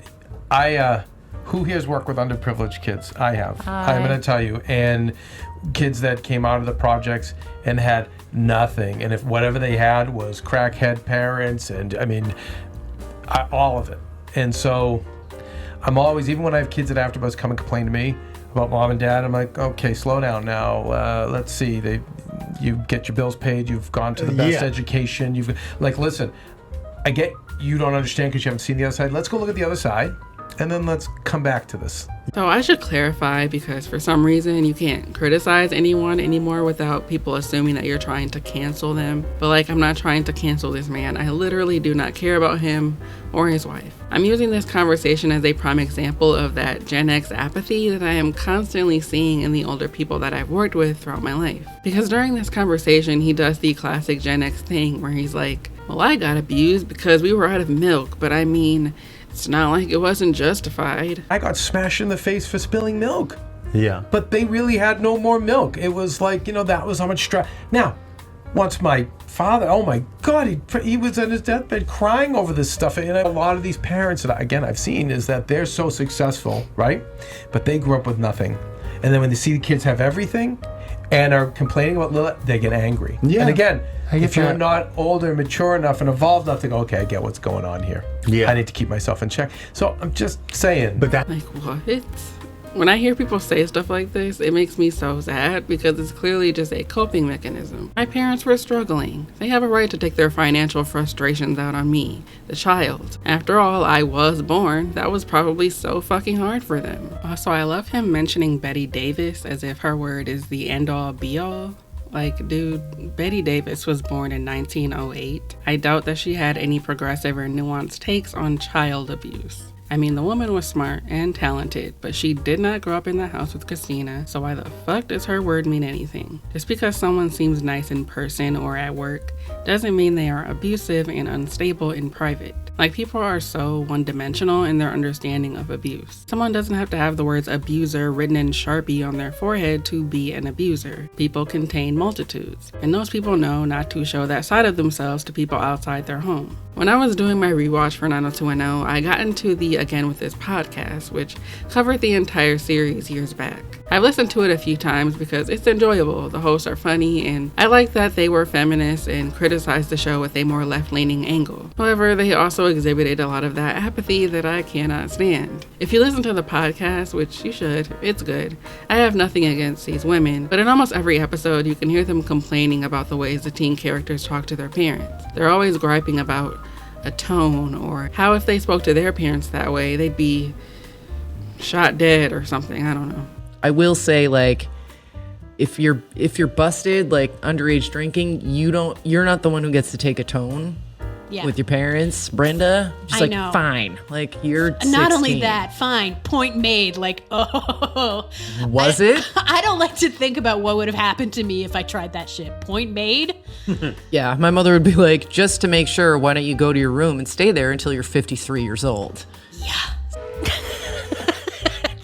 Who here's worked with underprivileged kids? I have. I'm going to tell you. And kids that came out of the projects and had nothing, and if whatever they had was crackhead parents, and all of it. And so I'm always, even when I have kids at AfterBuzz come and complain to me about mom and dad, I'm like, okay, slow down now. Let's see. You get your bills paid. You've gone to the best education. Listen, I get you don't understand because you haven't seen the other side. Let's go look at the other side. and then let's come back to this. So I should clarify, because for some reason you can't criticize anyone anymore without people assuming that you're trying to cancel them. But like, I'm not trying to cancel this man. I literally do not care about him or his wife. I'm using this conversation as a prime example of that Gen X apathy that I am constantly seeing in the older people that I've worked with throughout my life. Because during this conversation, he does the classic Gen X thing where he's like, well, I got abused because we were out of milk, but I mean, it's not like it wasn't justified. I got smashed in the face for spilling milk. Yeah. But they really had no more milk. It was like, that was how much stress. Now, once my father, oh my God, he was on his deathbed crying over this stuff. And a lot of these parents that, again, I've seen is that they're so successful, right? But they grew up with nothing. And then when they see the kids have everything and are complaining about little, they get angry. Yeah. And again, if you're not older, mature enough, and evolved enough to go, okay, I get what's going on here. Yeah. I need to keep myself in check. So I'm just saying. But that, like, what? When I hear people say stuff like this, it makes me so sad because it's clearly just a coping mechanism. My parents were struggling. They have a right to take their financial frustrations out on me, the child. After all, I was born. That was probably so fucking hard for them. Also, I love him mentioning Betty Davis as if her word is the end-all be-all. Like, dude, Betty Davis was born in 1908. I doubt that she had any progressive or nuanced takes on child abuse. I mean, the woman was smart and talented, but she did not grow up in the house with Christina, so why the fuck does her word mean anything? Just because someone seems nice in person or at work doesn't mean they are abusive and unstable in private. Like, people are so one-dimensional in their understanding of abuse. Someone doesn't have to have the words abuser written in Sharpie on their forehead to be an abuser. People contain multitudes, and those people know not to show that side of themselves to people outside their home. When I was doing my rewatch for 90210, I got into the Again With This podcast, which covered the entire series years back. I've listened to it a few times because it's enjoyable. The hosts are funny, and I like that they were feminists and criticized the show with a more left-leaning angle. However, they also exhibited a lot of that apathy that I cannot stand. If you listen to the podcast, which you should, it's good. I have nothing against these women, but in almost every episode, you can hear them complaining about the ways the teen characters talk to their parents. They're always griping about a tone, or how if they spoke to their parents that way, they'd be shot dead or something. I don't know. I will say, like, if you're busted, like, underage drinking, you're not the one who gets to take a tone with your parents, Brenda. Just like, fine. Like, you're 16. Not only that, fine. Point made. Like, oh. Was it? I don't like to think about what would have happened to me if I tried that shit. Point made? Yeah, my mother would be like, just to make sure, why don't you go to your room and stay there until you're 53 years old? Yeah.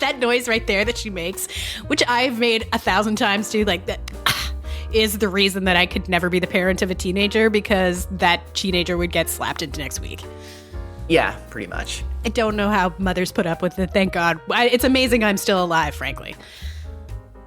That noise right there that she makes, which I've made 1,000 times too, like that is the reason that I could never be the parent of a teenager, because that teenager would get slapped into next week. Yeah, pretty much. I don't know how mothers put up with it. Thank God. It's amazing I'm still alive, frankly.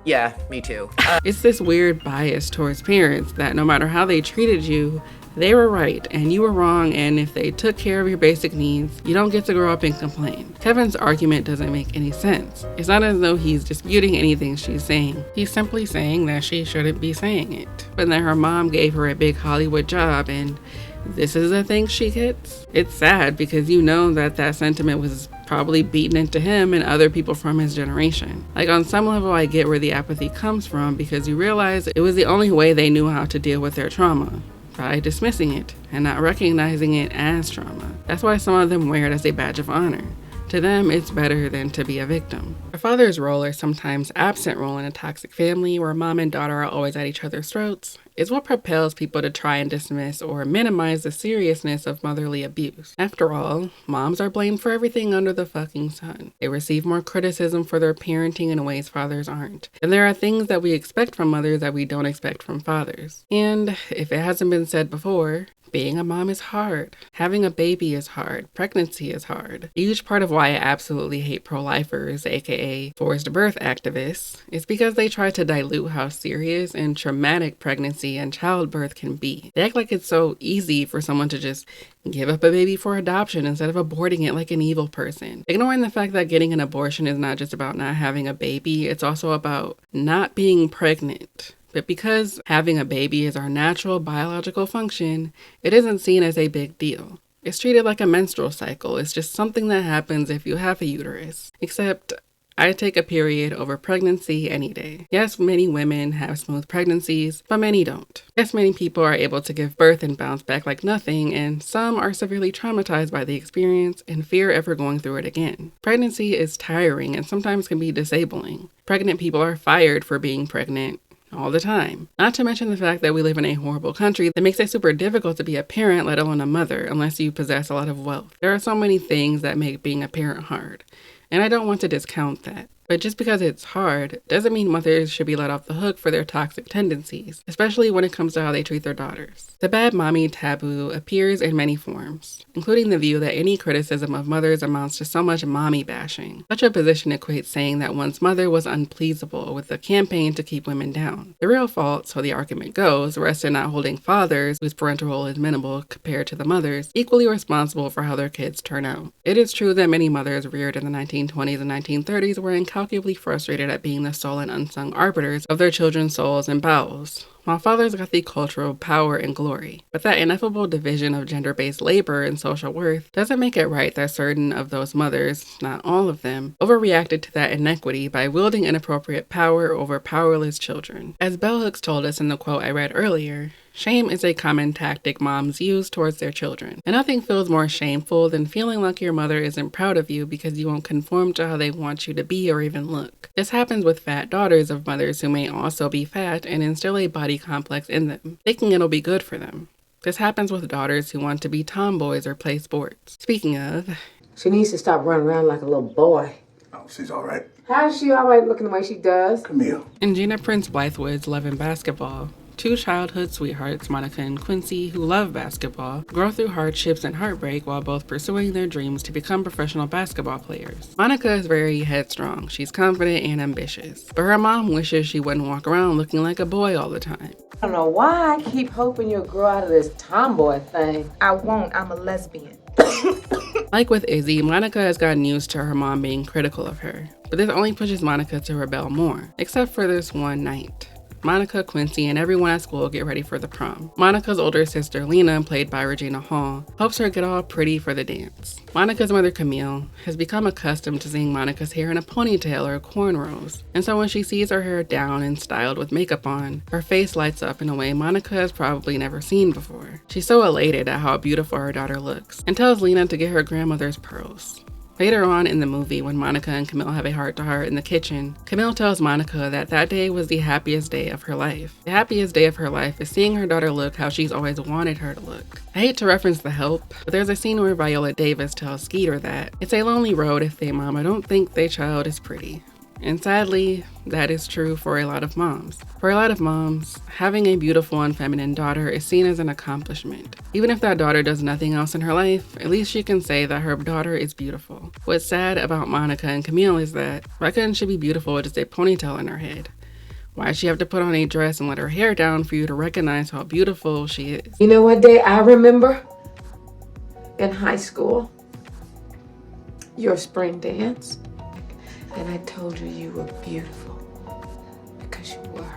Yeah, me too. It's this weird bias towards parents that no matter how they treated you, they were right and you were wrong, and if they took care of your basic needs, you don't get to grow up and complain. Kevin's argument doesn't make any sense. It's not as though he's disputing anything she's saying. He's simply saying that she shouldn't be saying it, but that her mom gave her a big Hollywood job and this is the thing she gets. It's sad because you know that sentiment was probably beaten into him and other people from his generation. Like, on some level, I get where the apathy comes from, because you realize it was the only way they knew how to deal with their trauma, by dismissing it and not recognizing it as trauma. That's why some of them wear it as a badge of honor. To them, it's better than to be a victim. A father's role, or sometimes absent role in a toxic family where mom and daughter are always at each other's throats, is what propels people to try and dismiss or minimize the seriousness of motherly abuse. After all, moms are blamed for everything under the fucking sun. They receive more criticism for their parenting in ways fathers aren't. And there are things that we expect from mothers that we don't expect from fathers. And if it hasn't been said before, being a mom is hard. Having a baby is hard. Pregnancy is hard. A huge part of why I absolutely hate pro-lifers, aka forced birth activists, is because they try to dilute how serious and traumatic pregnancy and childbirth can be. They act like it's so easy for someone to just give up a baby for adoption instead of aborting it like an evil person. Ignoring the fact that getting an abortion is not just about not having a baby, it's also about not being pregnant. But because having a baby is our natural biological function, it isn't seen as a big deal. It's treated like a menstrual cycle. It's just something that happens if you have a uterus. Except, I take a period over pregnancy any day. Yes, many women have smooth pregnancies, but many don't. Yes, many people are able to give birth and bounce back like nothing, and some are severely traumatized by the experience and fear ever going through it again. Pregnancy is tiring and sometimes can be disabling. Pregnant people are fired for being pregnant all the time. Not to mention the fact that we live in a horrible country that makes it super difficult to be a parent, let alone a mother, unless you possess a lot of wealth. There are so many things that make being a parent hard. And I don't want to discount that. But just because it's hard doesn't mean mothers should be let off the hook for their toxic tendencies, especially when it comes to how they treat their daughters. The bad mommy taboo appears in many forms, including the view that any criticism of mothers amounts to so much mommy bashing. Such a position equates saying that one's mother was unpleasable with a campaign to keep women down. The real fault, so the argument goes, rests in not holding fathers, whose parental role is minimal compared to the mothers, equally responsible for how their kids turn out. It is true that many mothers reared in the 1920s and 1930s were incalculably frustrated at being the sole and unsung arbiters of their children's souls and bowels, while fathers got the cultural power and glory. But that ineffable division of gender-based labor and social worth doesn't make it right that certain of those mothers, not all of them, overreacted to that inequity by wielding inappropriate power over powerless children. As Bell Hooks told us in the quote I read earlier, shame is a common tactic moms use towards their children. And nothing feels more shameful than feeling like your mother isn't proud of you because you won't conform to how they want you to be or even look. This happens with fat daughters of mothers who may also be fat and instill a body complex in them, thinking it'll be good for them. This happens with daughters who want to be tomboys or play sports. Speaking of, she needs to stop running around like a little boy. Oh, she's all right. How is she all right looking the way she does? Camille. In Gina Prince Blythewood's Love and Basketball, two childhood sweethearts, Monica and Quincy, who love basketball, grow through hardships and heartbreak while both pursuing their dreams to become professional basketball players. Monica is very headstrong. She's confident and ambitious. But her mom wishes she wouldn't walk around looking like a boy all the time. I don't know why I keep hoping you'll grow out of this tomboy thing. I won't. I'm a lesbian. Like with Izzy, Monica has gotten used to her mom being critical of her. But this only pushes Monica to rebel more, except for this one night. Monica, Quincy, and everyone at school get ready for the prom. Monica's older sister, Lena, played by Regina Hall, helps her get all pretty for the dance. Monica's mother, Camille, has become accustomed to seeing Monica's hair in a ponytail or cornrows, and so when she sees her hair down and styled with makeup on, her face lights up in a way Monica has probably never seen before. She's so elated at how beautiful her daughter looks, and tells Lena to get her grandmother's pearls. Later on in the movie, when Monica and Camille have a heart-to-heart in the kitchen, Camille tells Monica that that day was the happiest day of her life. The happiest day of her life is seeing her daughter look how she's always wanted her to look. I hate to reference The Help, but there's a scene where Viola Davis tells Skeeter that it's a lonely road if they mama don't think their child is pretty. And sadly, that is true for a lot of moms. For a lot of moms, having a beautiful and feminine daughter is seen as an accomplishment. Even if that daughter does nothing else in her life, at least she can say that her daughter is beautiful. What's sad about Monica and Camille is that why couldn't she be beautiful with just a ponytail in her head? Why does she have to put on a dress and let her hair down for you to recognize how beautiful she is? You know what day I remember? In high school, your spring dance. And I told you you were beautiful because you were.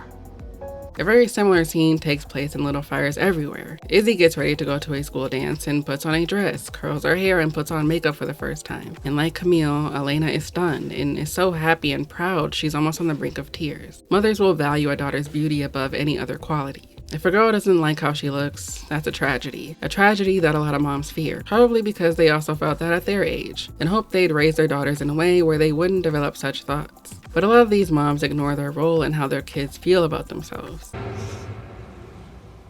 A very similar scene takes place in Little Fires Everywhere. Izzy gets ready to go to a school dance and puts on a dress, curls her hair, and puts on makeup for the first time. And like Camille, Elena is stunned and is so happy and proud she's almost on the brink of tears. Mothers will value a daughter's beauty above any other quality. If a girl doesn't like how she looks, that's a tragedy. A tragedy that a lot of moms fear, probably because they also felt that at their age, and hoped they'd raise their daughters in a way where they wouldn't develop such thoughts. But a lot of these moms ignore their role in how their kids feel about themselves.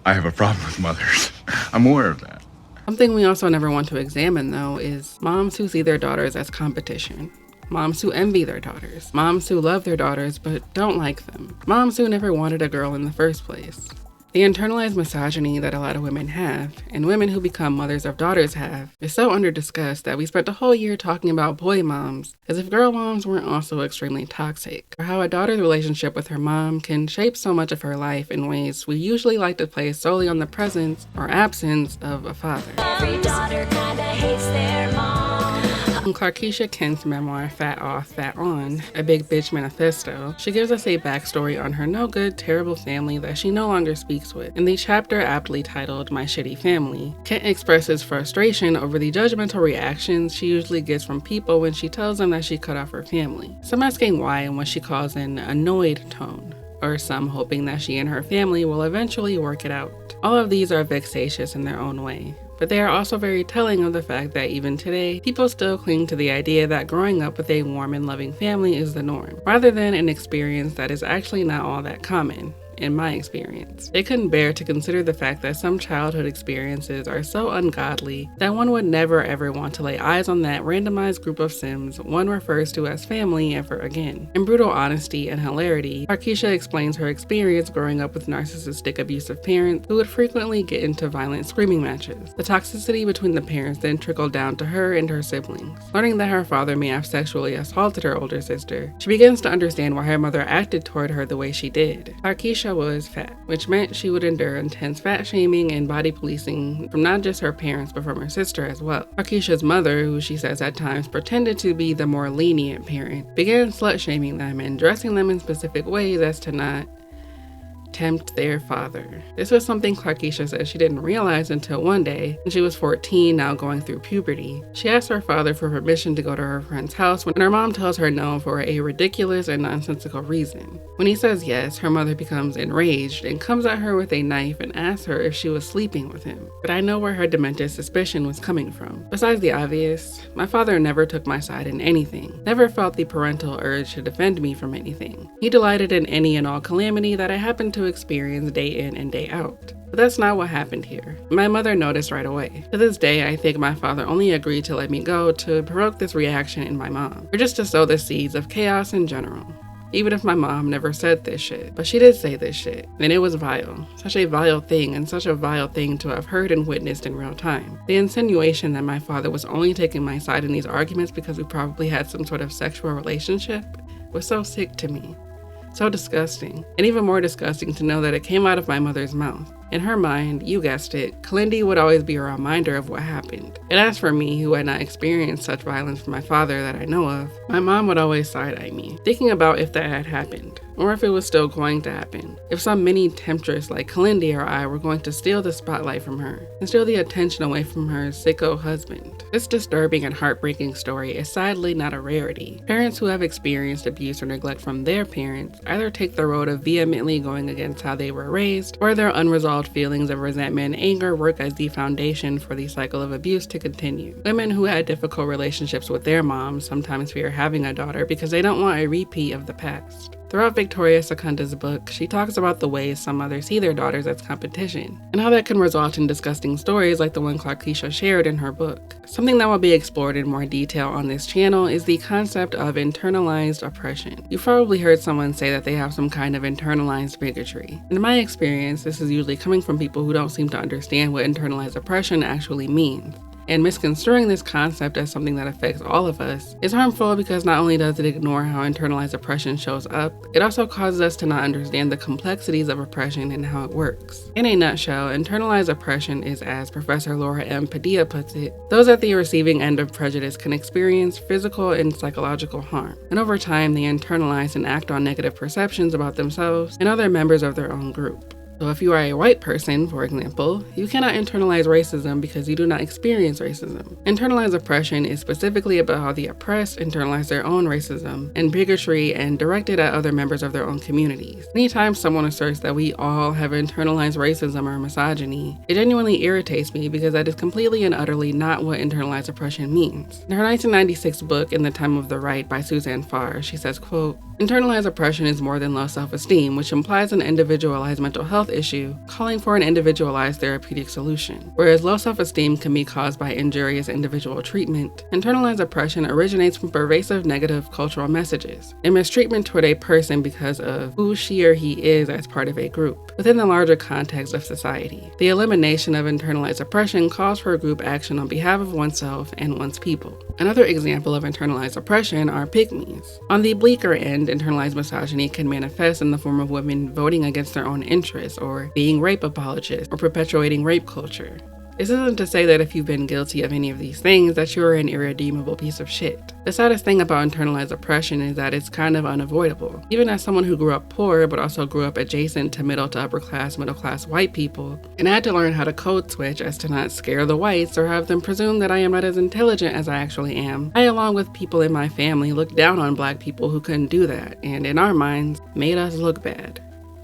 I have a problem with mothers. I'm aware of that. Something we also never want to examine, though, is moms who see their daughters as competition. Moms who envy their daughters. Moms who love their daughters but don't like them. Moms who never wanted a girl in the first place. The internalized misogyny that a lot of women have, and women who become mothers of daughters have, is so under-discussed that we spent a whole year talking about boy moms, as if girl moms weren't also extremely toxic, or how a daughter's relationship with her mom can shape so much of her life in ways we usually like to place solely on the presence or absence of a father. Every daughter kinda hates their mom. In Clarkeisha Kent's memoir, Fat Off, Fat On, A Big Bitch Manifesto, she gives us a backstory on her no-good, terrible family that she no longer speaks with. In the chapter aptly titled My Shitty Family, Kent expresses frustration over the judgmental reactions she usually gets from people when she tells them that she cut off her family. Some asking why in what she calls an annoyed tone, or some hoping that she and her family will eventually work it out. All of these are vexatious in their own way, but they are also very telling of the fact that even today, people still cling to the idea that growing up with a warm and loving family is the norm, rather than an experience that is actually not all that common. In my experience, they couldn't bear to consider the fact that some childhood experiences are so ungodly that one would never ever want to lay eyes on that randomized group of Sims one refers to as family ever again. In brutal honesty and hilarity, Clarkeisha explains her experience growing up with narcissistic abusive parents who would frequently get into violent screaming matches. The toxicity between the parents then trickled down to her and her siblings. Learning that her father may have sexually assaulted her older sister, she begins to understand why her mother acted toward her the way she did. Clarkeisha was fat, which meant she would endure intense fat shaming and body policing from not just her parents but from her sister as well. Clarkeisha's mother, who she says at times pretended to be the more lenient parent, began slut shaming them and dressing them in specific ways as to not tempt their father. This was something Clarkeisha says she didn't realize until one day, when she was 14, now going through puberty. She asked her father for permission to go to her friend's house when her mom tells her no for a ridiculous and nonsensical reason. When he says yes, her mother becomes enraged and comes at her with a knife and asks her if she was sleeping with him. But I know where her demented suspicion was coming from. Besides the obvious, my father never took my side in anything, never felt the parental urge to defend me from anything. He delighted in any and all calamity that I happened to experience day in and day out. But that's not what happened here. My mother noticed right away. To this day, I think my father only agreed to let me go to provoke this reaction in my mom, or just to sow the seeds of chaos in general. Even if my mom never said this shit, but she did say this shit, and it was vile. Such a vile thing, and such a vile thing to have heard and witnessed in real time. The insinuation that my father was only taking my side in these arguments because we probably had some sort of sexual relationship was so sick to me. So disgusting, and even more disgusting to know that it came out of my mother's mouth. In her mind, you guessed it, Kalindi would always be a reminder of what happened. And as for me, who had not experienced such violence from my father that I know of, my mom would always side-eye me, thinking about if that had happened, or if it was still going to happen. If some mini temptress like Kalindi or I were going to steal the spotlight from her, and steal the attention away from her sicko husband. This disturbing and heartbreaking story is sadly not a rarity. Parents who have experienced abuse or neglect from their parents either take the road of vehemently going against how they were raised, or their unresolved feelings of resentment and anger work as the foundation for the cycle of abuse to continue. Women who had difficult relationships with their moms sometimes fear having a daughter because they don't want a repeat of the past. Throughout Victoria Secunda's book, she talks about the ways some mothers see their daughters as competition, and how that can result in disgusting stories like the one Clarkeisha shared in her book. Something that will be explored in more detail on this channel is the concept of internalized oppression. You've probably heard someone say that they have some kind of internalized bigotry. In my experience, this is usually coming from people who don't seem to understand what internalized oppression actually means. And misconstruing this concept as something that affects all of us is harmful because not only does it ignore how internalized oppression shows up, it also causes us to not understand the complexities of oppression and how it works. In a nutshell, internalized oppression is, as Professor Laura M. Padilla puts it, those at the receiving end of prejudice can experience physical and psychological harm, and over time they internalize and act on negative perceptions about themselves and other members of their own group. So if you are a white person, for example, you cannot internalize racism because you do not experience racism. Internalized oppression is specifically about how the oppressed internalize their own racism and bigotry and direct it at other members of their own communities. Anytime someone asserts that we all have internalized racism or misogyny, it genuinely irritates me because that is completely and utterly not what internalized oppression means. In her 1996 book, In the Time of the Right by Suzanne Farr, she says, quote, "Internalized oppression is more than low self-esteem, which implies an individualized mental health issue calling for an individualized therapeutic solution. Whereas low self-esteem can be caused by injurious individual treatment, internalized oppression originates from pervasive negative cultural messages and mistreatment toward a person because of who she or he is as part of a group, within the larger context of society. The elimination of internalized oppression calls for group action on behalf of oneself and one's people." Another example of internalized oppression are pygmies. On the bleaker end, internalized misogyny can manifest in the form of women voting against their own interests, or being rape apologists, or perpetuating rape culture. This isn't to say that if you've been guilty of any of these things that you're an irredeemable piece of shit. The saddest thing about internalized oppression is that it's kind of unavoidable. Even as someone who grew up poor but also grew up adjacent to middle class white people, and I had to learn how to code switch as to not scare the whites or have them presume that I am not as intelligent as I actually am. I, along with people in my family, looked down on black people who couldn't do that, and in our minds, made us look bad.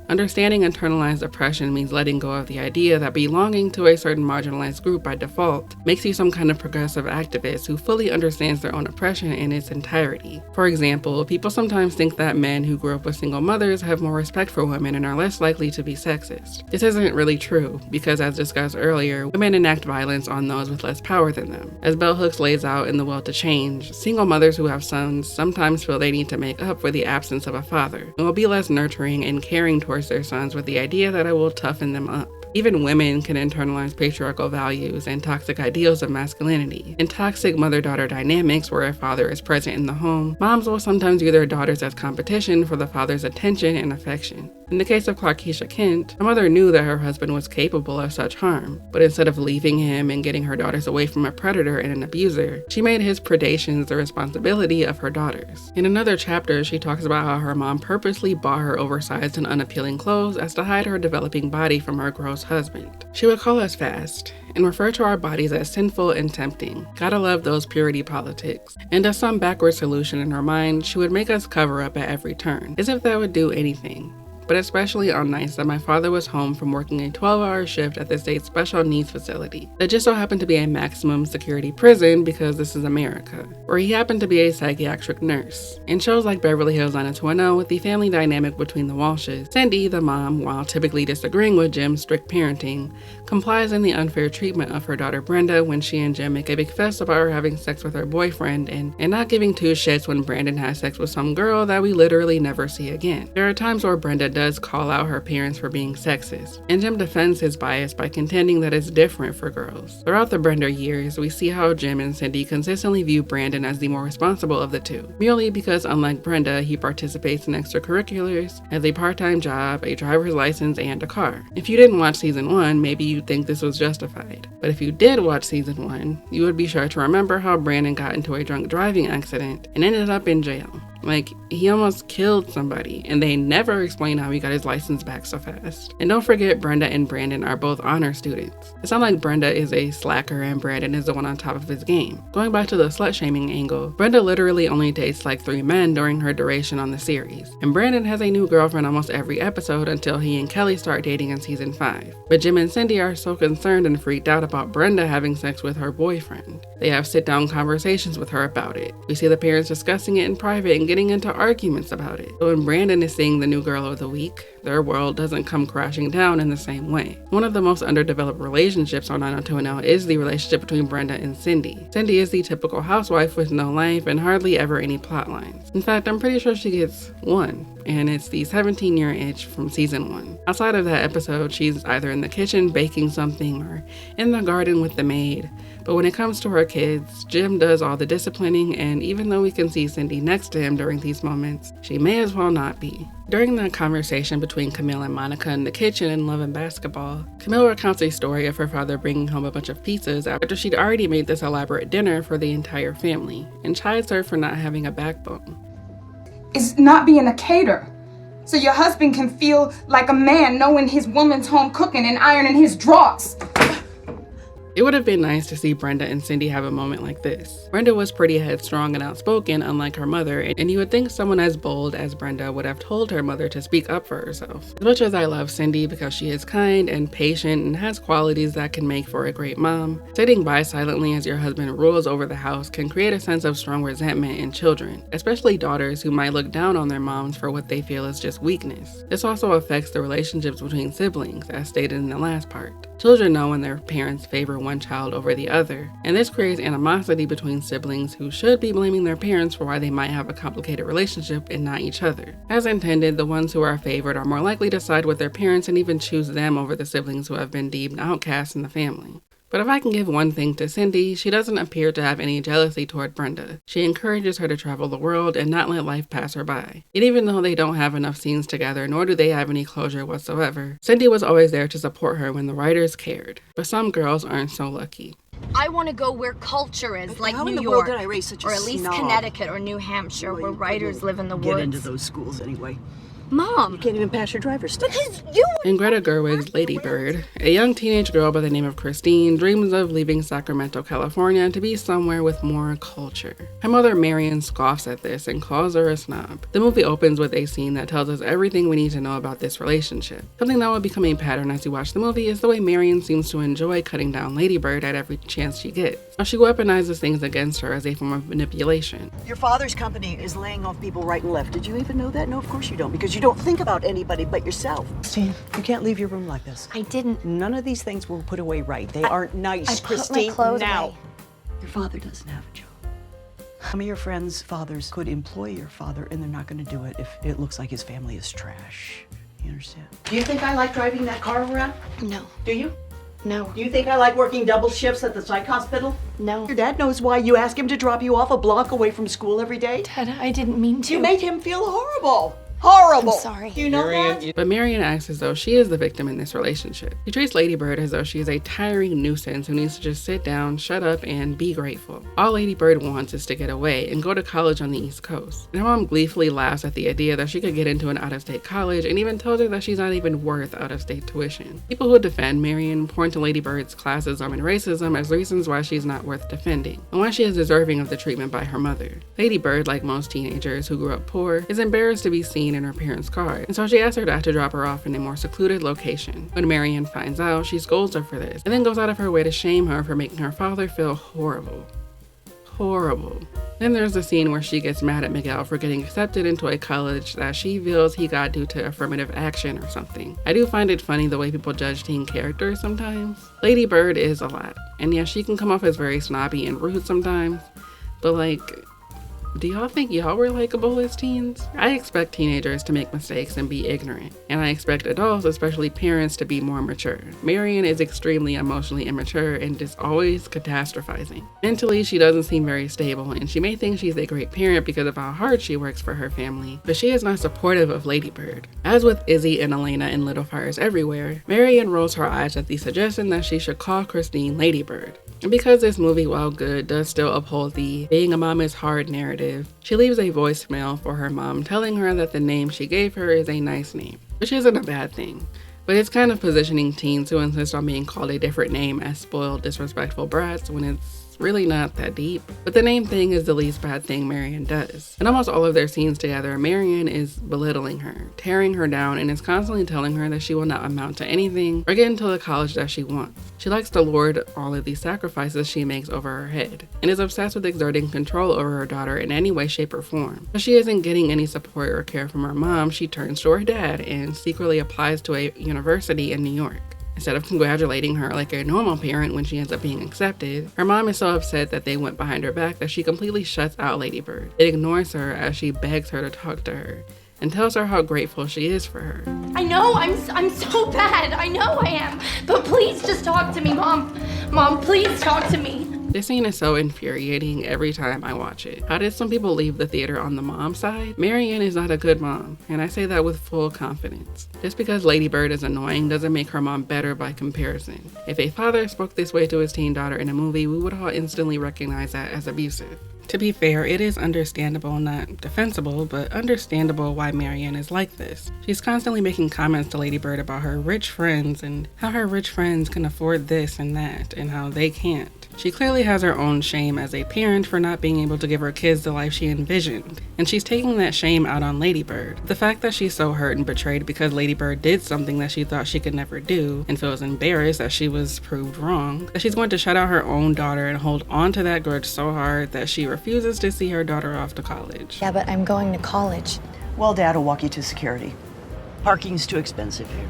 Understanding internalized oppression means letting go of the idea that belonging to a certain marginalized group by default makes you some kind of progressive activist who fully understands their own oppression in its entirety. For example, people sometimes think that men who grew up with single mothers have more respect for women and are less likely to be sexist. This isn't really true, because as discussed earlier, women enact violence on those with less power than them. As Bell Hooks lays out in The Will to Change, single mothers who have sons sometimes feel they need to make up for the absence of a father, and will be less nurturing and caring towards their sons with the idea that it will toughen them up. Even women can internalize patriarchal values and toxic ideals of masculinity. In toxic mother-daughter dynamics where a father is present in the home, moms will sometimes view their daughters as competition for the father's attention and affection. In the case of Clarkeisha Kent, her mother knew that her husband was capable of such harm, but instead of leaving him and getting her daughters away from a predator and an abuser, she made his predations the responsibility of her daughters. In another chapter, she talks about how her mom purposely bought her oversized and unappealing clothes as to hide her developing body from her gross husband. She would call us fast and refer to our bodies as sinful and tempting. Gotta love those purity politics. And as some backward solution in her mind, she would make us cover up at every turn, as if that would do anything. But especially on nights that my father was home from working a 12-hour shift at the state's special needs facility that just so happened to be a maximum security prison because this is America, where he happened to be a psychiatric nurse. In shows like Beverly Hills 90210, with the family dynamic between the Walshes, Cindy, the mom, while typically disagreeing with Jim's strict parenting, complies in the unfair treatment of her daughter Brenda when she and Jim make a big fuss about her having sex with her boyfriend and not giving two shits when Brandon has sex with some girl that we literally never see again. There are times where Brenda does call out her parents for being sexist, and Jim defends his bias by contending that it's different for girls. Throughout the Brenda years, we see how Jim and Cindy consistently view Brandon as the more responsible of the two, merely because unlike Brenda, he participates in extracurriculars, has a part-time job, a driver's license, and a car. If you didn't watch season 1, maybe you'd think this was justified. But if you did watch season 1, you would be sure to remember how Brandon got into a drunk driving accident and ended up in jail. Like, he almost killed somebody, and they never explain how he got his license back so fast. And don't forget, Brenda and Brandon are both honor students. It's not like Brenda is a slacker and Brandon is the one on top of his game. Going back to the slut-shaming angle, Brenda literally only dates like 3 men during her duration on the series, and Brandon has a new girlfriend almost every episode until he and Kelly start dating in season 5. But Jim and Cindy are so concerned and freaked out about Brenda having sex with her boyfriend. They have sit-down conversations with her about it. We see the parents discussing it in private and getting into arguments about it. So when Brandon is seeing the new girl of the week, their world doesn't come crashing down in the same way. One of the most underdeveloped relationships on 90210 is the relationship between Brenda and Cindy. Cindy is the typical housewife with no life and hardly ever any plot lines. In fact, I'm pretty sure she gets one, and it's the 17-year itch from season 1. Outside of that episode, she's either in the kitchen baking something or in the garden with the maid. But when it comes to her kids, Jim does all the disciplining, and even though we can see Cindy next to him during these moments, she may as well not be. During that conversation between Camille and Monica in the kitchen in Love and Basketball, Camille recounts a story of her father bringing home a bunch of pizzas after she'd already made this elaborate dinner for the entire family, and chides her for not having a backbone. It's not being a caterer, so your husband can feel like a man knowing his woman's home cooking and ironing his drawers. It would have been nice to see Brenda and Cindy have a moment like this. Brenda was pretty headstrong and outspoken, unlike her mother, and you would think someone as bold as Brenda would have told her mother to speak up for herself. As much as I love Cindy because she is kind and patient and has qualities that can make for a great mom, sitting by silently as your husband rules over the house can create a sense of strong resentment in children, especially daughters who might look down on their moms for what they feel is just weakness. This also affects the relationships between siblings, as stated in the last part. Children know when their parents favor one child over the other, and this creates animosity between siblings who should be blaming their parents for why they might have a complicated relationship and not each other. As intended, the ones who are favored are more likely to side with their parents and even choose them over the siblings who have been deemed outcasts in the family. But if I can give one thing to Cindy, she doesn't appear to have any jealousy toward Brenda. She encourages her to travel the world and not let life pass her by. And even though they don't have enough scenes together, nor do they have any closure whatsoever, Cindy was always there to support her when the writers cared. But some girls aren't so lucky. I want to go where culture is, like How New in the York, world did I raise such a or at least snob? Connecticut or New Hampshire, where writers live in the Get woods. into those schools anyway. Mom! You can't even pass your driver's test. Because you... In Greta Gerwig's Lady Bird, a young teenage girl by the name of Christine dreams of leaving Sacramento, California to be somewhere with more culture. Her mother Marion scoffs at this and calls her a snob. The movie opens with a scene that tells us everything we need to know about this relationship. Something that will become a pattern as you watch the movie is the way Marion seems to enjoy cutting down Lady Bird at every chance she gets. Now, she weaponizes things against her as a form of manipulation. Your father's company is laying off people right and left. Did you even know that? No, of course you don't, because you don't think about anybody but yourself. Christine, you can't leave your room like this. I didn't. None of these things were put away right. They aren't nice, I put Christine. my clothes now. away. Your father doesn't have a job. Some of your friends' fathers could employ your father, and they're not going to do it if it looks like his family is trash. You understand? Do you think I like driving that car around? No. Do you? No. Do you think I like working double shifts at the psych hospital? No. Your dad knows why you ask him to drop you off a block away from school every day? Dad, I didn't mean to. You made him feel horrible. Horrible. I'm sorry. Do you know that? But Marion acts as though she is the victim in this relationship. She treats Lady Bird as though she is a tiring nuisance who needs to just sit down, shut up, and be grateful. All Lady Bird wants is to get away and go to college on the East Coast. And her mom gleefully laughs at the idea that she could get into an out-of-state college and even tells her that she's not even worth out-of-state tuition. People who defend Marion point to Lady Bird's classism and racism as reasons why she's not worth defending, and why she is deserving of the treatment by her mother. Lady Bird, like most teenagers who grew up poor, is embarrassed to be seen in her parents' car, and so she asks her dad to drop her off in a more secluded location. When Marion finds out, she scolds her for this, and then goes out of her way to shame her for making her father feel horrible. Horrible. Then there's the scene where she gets mad at Miguel for getting accepted into a college that she feels he got due to affirmative action or something. I do find it funny the way people judge teen characters sometimes. Lady Bird is a lot, and yeah, she can come off as very snobby and rude sometimes, but like, do y'all think y'all were likable as teens? I expect teenagers to make mistakes and be ignorant, and I expect adults, especially parents, to be more mature. Marion is extremely emotionally immature and is always catastrophizing. Mentally, she doesn't seem very stable, and she may think she's a great parent because of how hard she works for her family, but she is not supportive of Lady Bird. As with Izzy and Elena in Little Fires Everywhere, Marion rolls her eyes at the suggestion that she should call Christine Lady Bird. And because this movie, while good, does still uphold the being a mom is hard narrative, she leaves a voicemail for her mom telling her that the name she gave her is a nice name, which isn't a bad thing. But it's kind of positioning teens who insist on being called a different name as spoiled, disrespectful brats when it's really not that deep. But the name thing is the least bad thing Marion does. In almost all of their scenes together, Marion is belittling her, tearing her down, and is constantly telling her that she will not amount to anything or get into the college that she wants. She likes to lord all of these sacrifices she makes over her head, and is obsessed with exerting control over her daughter in any way, shape, or form. If she isn't getting any support or care from her mom, she turns to her dad and secretly applies to a university in New York. Instead of congratulating her like a normal parent when she ends up being accepted, her mom is so upset that they went behind her back that she completely shuts out Lady Bird. It ignores her as she begs her to talk to her and tells her how grateful she is for her. I know, I'm so bad. I know I am. But please just talk to me, Mom. Mom, please talk to me. This scene is so infuriating every time I watch it. How did some people leave the theater on the mom side? Marion is not a good mom, and I say that with full confidence. Just because Lady Bird is annoying doesn't make her mom better by comparison. If a father spoke this way to his teen daughter in a movie, we would all instantly recognize that as abusive. To be fair, it is understandable, not defensible, but understandable why Marion is like this. She's constantly making comments to Lady Bird about her rich friends and how her rich friends can afford this and that and how they can't. She clearly has her own shame as a parent for not being able to give her kids the life she envisioned, and she's taking that shame out on Lady Bird. The fact that she's so hurt and betrayed because Lady Bird did something that she thought she could never do, and feels embarrassed that she was proved wrong, that she's going to shut out her own daughter and hold on to that grudge so hard that she refuses to see her daughter off to college. Yeah, but I'm going to college. Well, Dad will walk you to security. Parking's too expensive here.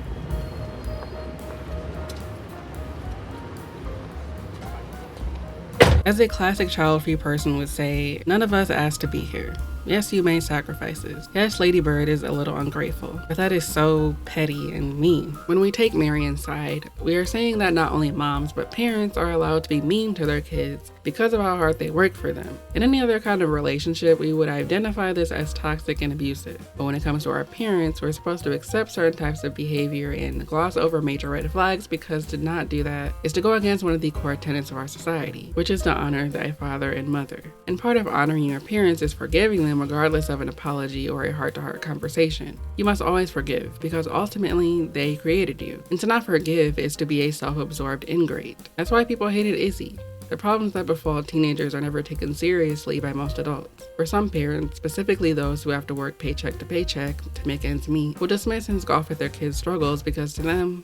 As a classic child-free person would say, none of us asked to be here. Yes, you made sacrifices. Yes, Lady Bird is a little ungrateful, but that is so petty and mean. When we take Marion's side, we are saying that not only moms, but parents are allowed to be mean to their kids because of how hard they work for them. In any other kind of relationship, we would identify this as toxic and abusive. But when it comes to our parents, we're supposed to accept certain types of behavior and gloss over major red flags, because to not do that is to go against one of the core tenets of our society, which is to honor thy father and mother. And part of honoring your parents is forgiving them regardless of an apology or a heart-to-heart conversation. You must always forgive, because ultimately they created you. And to not forgive is to be a self-absorbed ingrate. That's why people hated Izzy. The problems that befall teenagers are never taken seriously by most adults. For some parents, specifically those who have to work paycheck to paycheck to make ends meet, will dismiss and scoff at their kids' struggles because to them,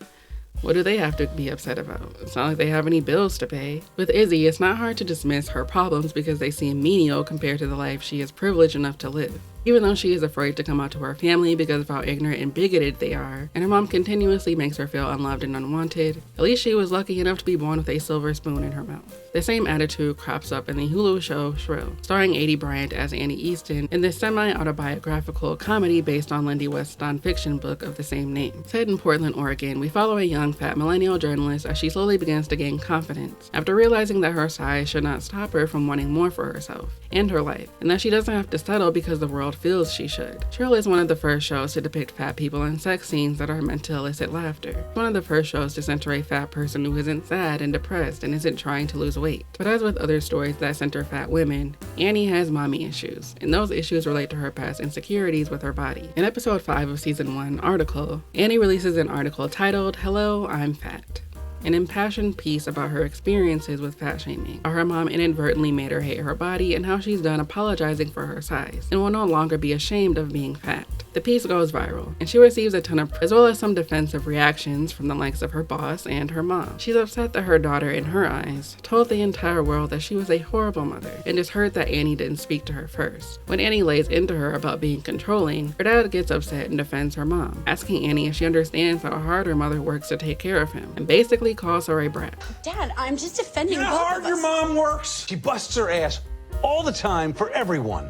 what do they have to be upset about? It's not like they have any bills to pay. With Izzy, it's not hard to dismiss her problems because they seem menial compared to the life she is privileged enough to live. Even though she is afraid to come out to her family because of how ignorant and bigoted they are, and her mom continuously makes her feel unloved and unwanted, at least she was lucky enough to be born with a silver spoon in her mouth. The same attitude crops up in the Hulu show Shrill, starring Adie Bryant as Annie Easton in this semi-autobiographical comedy based on Lindy West's nonfiction book of the same name. Set in Portland, Oregon, we follow a young fat millennial journalist as she slowly begins to gain confidence after realizing that her size should not stop her from wanting more for herself and her life, and that she doesn't have to settle because the world feels she should. Shrill is one of the first shows to depict fat people in sex scenes that are meant to elicit laughter. It's one of the first shows to center a fat person who isn't sad and depressed and isn't trying to lose weight. But as with other stories that center fat women, Annie has mommy issues, and those issues relate to her past insecurities with her body. In episode 5 of season 1, Article, Annie releases an article titled, "Hello, I'm Fat." An impassioned piece about her experiences with fat shaming, how her mom inadvertently made her hate her body, and how she's done apologizing for her size and will no longer be ashamed of being fat. The piece goes viral, and she receives a ton of as well as some defensive reactions from the likes of her boss and her mom. She's upset that her daughter, in her eyes, told the entire world that she was a horrible mother, and is hurt that Annie didn't speak to her first. When Annie lays into her about being controlling, her dad gets upset and defends her mom, asking Annie if she understands how hard her mother works to take care of him, and basically calls her a brat. Dad, I'm just defending You know how hard your mom works? She busts her ass all the time for everyone.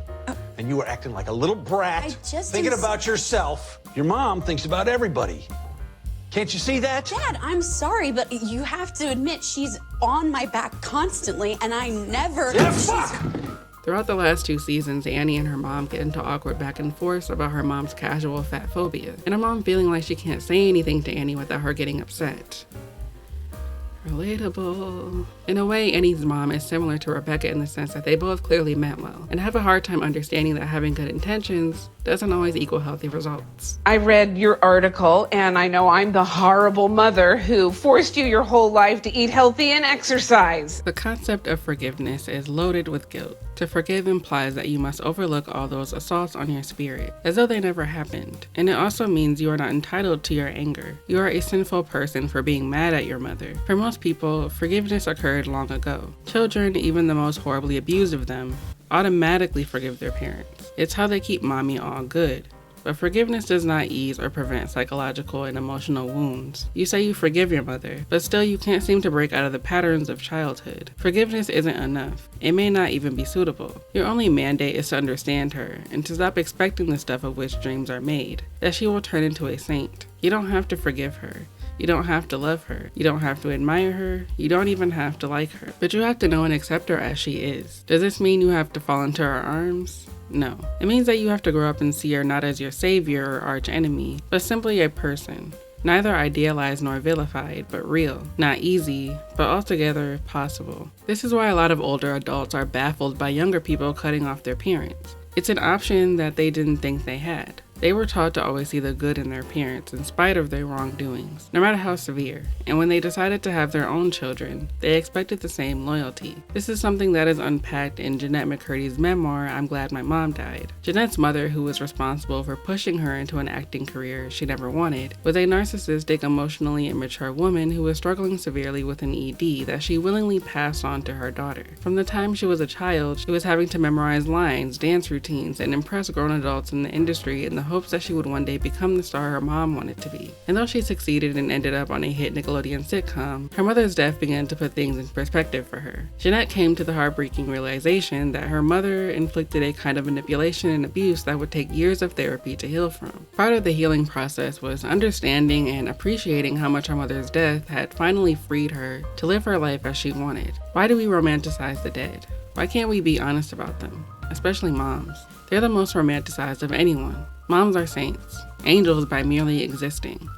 And you were acting like a little brat, thinking about yourself. Your mom thinks about everybody. Can't you see that? Dad, I'm sorry, but you have to admit she's on my back constantly, and I never... Yeah, fuck! Throughout the last 2 seasons, Annie and her mom get into awkward back and forth about her mom's casual fat phobia, and her mom feeling like she can't say anything to Annie without her getting upset. Relatable. In a way, Annie's mom is similar to Rebecca in the sense that they both clearly meant well, and have a hard time understanding that having good intentions doesn't always equal healthy results. I read your article, and I know I'm the horrible mother who forced you your whole life to eat healthy and exercise. The concept of forgiveness is loaded with guilt. To forgive implies that you must overlook all those assaults on your spirit, as though they never happened. And it also means you are not entitled to your anger. You are a sinful person for being mad at your mother. For most people, forgiveness occurred long ago. Children, even the most horribly abused of them, automatically forgive their parents. It's how they keep mommy all good. But forgiveness does not ease or prevent psychological and emotional wounds. You say you forgive your mother, but still you can't seem to break out of the patterns of childhood. Forgiveness isn't enough. It may not even be suitable. Your only mandate is to understand her, and to stop expecting the stuff of which dreams are made, that she will turn into a saint. You don't have to forgive her. You don't have to love her. You don't have to admire her. You don't even have to like her. But you have to know and accept her as she is. Does this mean you have to fall into her arms? No. It means that you have to grow up and see her not as your savior or arch enemy, but simply a person. Neither idealized nor vilified, but real. Not easy, but altogether possible. This is why a lot of older adults are baffled by younger people cutting off their parents. It's an option that they didn't think they had. They were taught to always see the good in their parents in spite of their wrongdoings, no matter how severe. And when they decided to have their own children, they expected the same loyalty. This is something that is unpacked in Jeanette McCurdy's memoir, I'm Glad My Mom Died. Jeanette's mother, who was responsible for pushing her into an acting career she never wanted, was a narcissistic, emotionally immature woman who was struggling severely with an ED that she willingly passed on to her daughter. From the time she was a child, she was having to memorize lines, dance routines, and impress grown adults in the industry in the hopes that she would one day become the star her mom wanted to be. And though she succeeded and ended up on a hit Nickelodeon sitcom, her mother's death began to put things in perspective for her. Jeanette came to the heartbreaking realization that her mother inflicted a kind of manipulation and abuse that would take years of therapy to heal from. Part of the healing process was understanding and appreciating how much her mother's death had finally freed her to live her life as she wanted. Why do we romanticize the dead? Why can't we be honest about them? Especially moms. They're the most romanticized of anyone. Moms are saints, angels by merely existing.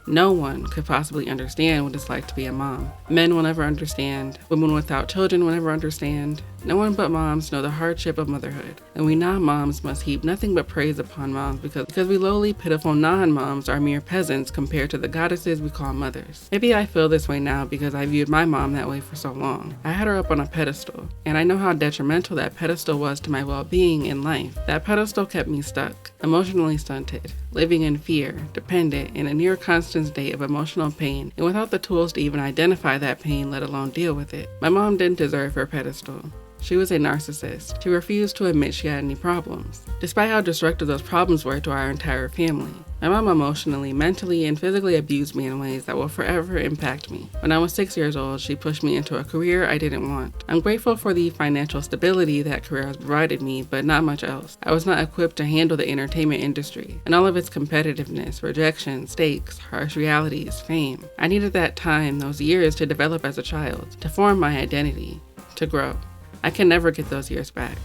No one could possibly understand what it's like to be a mom. Men will never understand. Women without children will never understand. No one but moms know the hardship of motherhood. And we non-moms must heap nothing but praise upon moms because we lowly, pitiful non-moms are mere peasants compared to the goddesses we call mothers. Maybe I feel this way now because I viewed my mom that way for so long. I had her up on a pedestal, and I know how detrimental that pedestal was to my well-being in life. That pedestal kept me stuck, emotionally stunted, living in fear, dependent, in a near constant state of emotional pain, and without the tools to even identify that pain, let alone deal with it. My mom didn't deserve her pedestal. She was a narcissist. She refused to admit she had any problems, despite how destructive those problems were to our entire family. My mom emotionally, mentally, and physically abused me in ways that will forever impact me. When I was 6 years old, she pushed me into a career I didn't want. I'm grateful for the financial stability that career has provided me, but not much else. I was not equipped to handle the entertainment industry and all of its competitiveness, rejection, stakes, harsh realities, fame. I needed that time, those years, to develop as a child, to form my identity, to grow. I can never get those years back.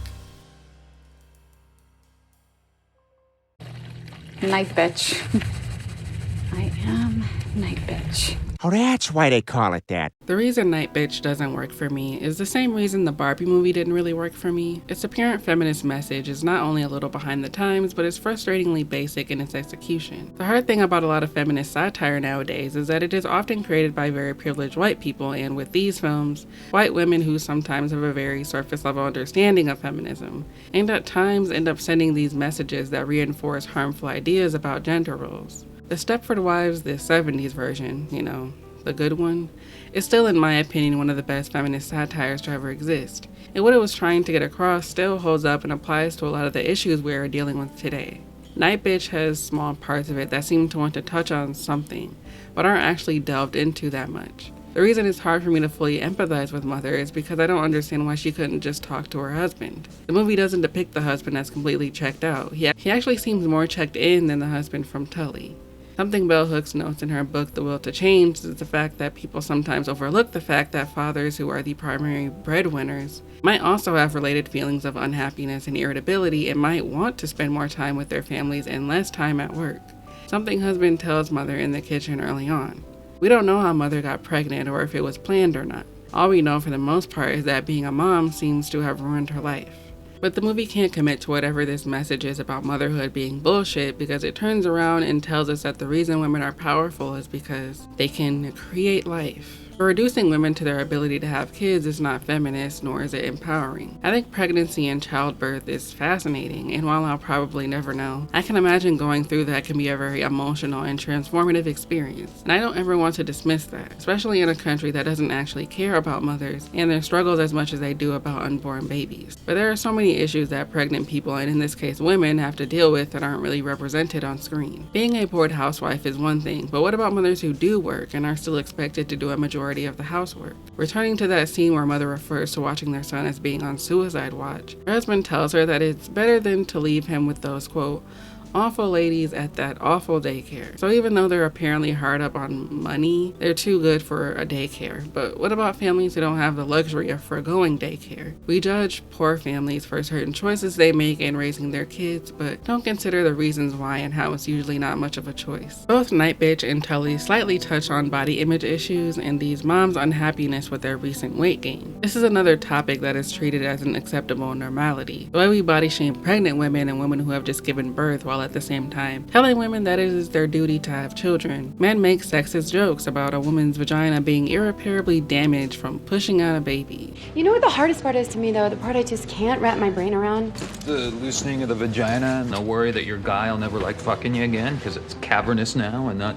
Night bitch. I am night bitch. Oh, that's why they call it that. The reason Night Bitch doesn't work for me is the same reason the Barbie movie didn't really work for me. Its apparent feminist message is not only a little behind the times, but it's frustratingly basic in its execution. The hard thing about a lot of feminist satire nowadays is that it is often created by very privileged white people, and with these films, white women who sometimes have a very surface level understanding of feminism, and at times end up sending these messages that reinforce harmful ideas about gender roles. The Stepford Wives, the 70s version, the good one, is still, in my opinion, one of the best feminist satires to ever exist. And what it was trying to get across still holds up and applies to a lot of the issues we are dealing with today. Night Bitch has small parts of it that seem to want to touch on something, but aren't actually delved into that much. The reason it's hard for me to fully empathize with Mother is because I don't understand why she couldn't just talk to her husband. The movie doesn't depict the husband as completely checked out. He actually seems more checked in than the husband from Tully. Something Bell Hooks notes in her book, The Will to Change, is the fact that people sometimes overlook the fact that fathers who are the primary breadwinners might also have related feelings of unhappiness and irritability and might want to spend more time with their families and less time at work. Something husband tells Mother in the kitchen early on. We don't know how Mother got pregnant or if it was planned or not. All we know for the most part is that being a mom seems to have ruined her life. But the movie can't commit to whatever this message is about motherhood being bullshit because it turns around and tells us that the reason women are powerful is because they can create life. Reducing women to their ability to have kids is not feminist, nor is it empowering. I think pregnancy and childbirth is fascinating, and while I'll probably never know, I can imagine going through that can be a very emotional and transformative experience. And I don't ever want to dismiss that, especially in a country that doesn't actually care about mothers and their struggles as much as they do about unborn babies. But there are so many issues that pregnant people, and in this case women, have to deal with that aren't really represented on screen. Being a bored housewife is one thing, but what about mothers who do work and are still expected to do a majority of the housework? Returning to that scene where Mother refers to watching their son as being on suicide watch, her husband tells her that it's better than to leave him with those, quote, awful ladies at that awful daycare. So even though they're apparently hard up on money, they're too good for a daycare. But what about families who don't have the luxury of foregoing daycare? We judge poor families for certain choices they make in raising their kids, but don't consider the reasons why and how it's usually not much of a choice. Both Night Bitch and Tully slightly touch on body image issues and these moms' unhappiness with their recent weight gain. This is another topic that is treated as an acceptable normality. The way we body shame pregnant women and women who have just given birth while at the same time telling women that it is their duty to have children. Men make sexist jokes about a woman's vagina being irreparably damaged from pushing out a baby. You know what the hardest part is to me, though? The part I just can't wrap my brain around? The loosening of the vagina and the worry that your guy will never like fucking you again because it's cavernous now and not...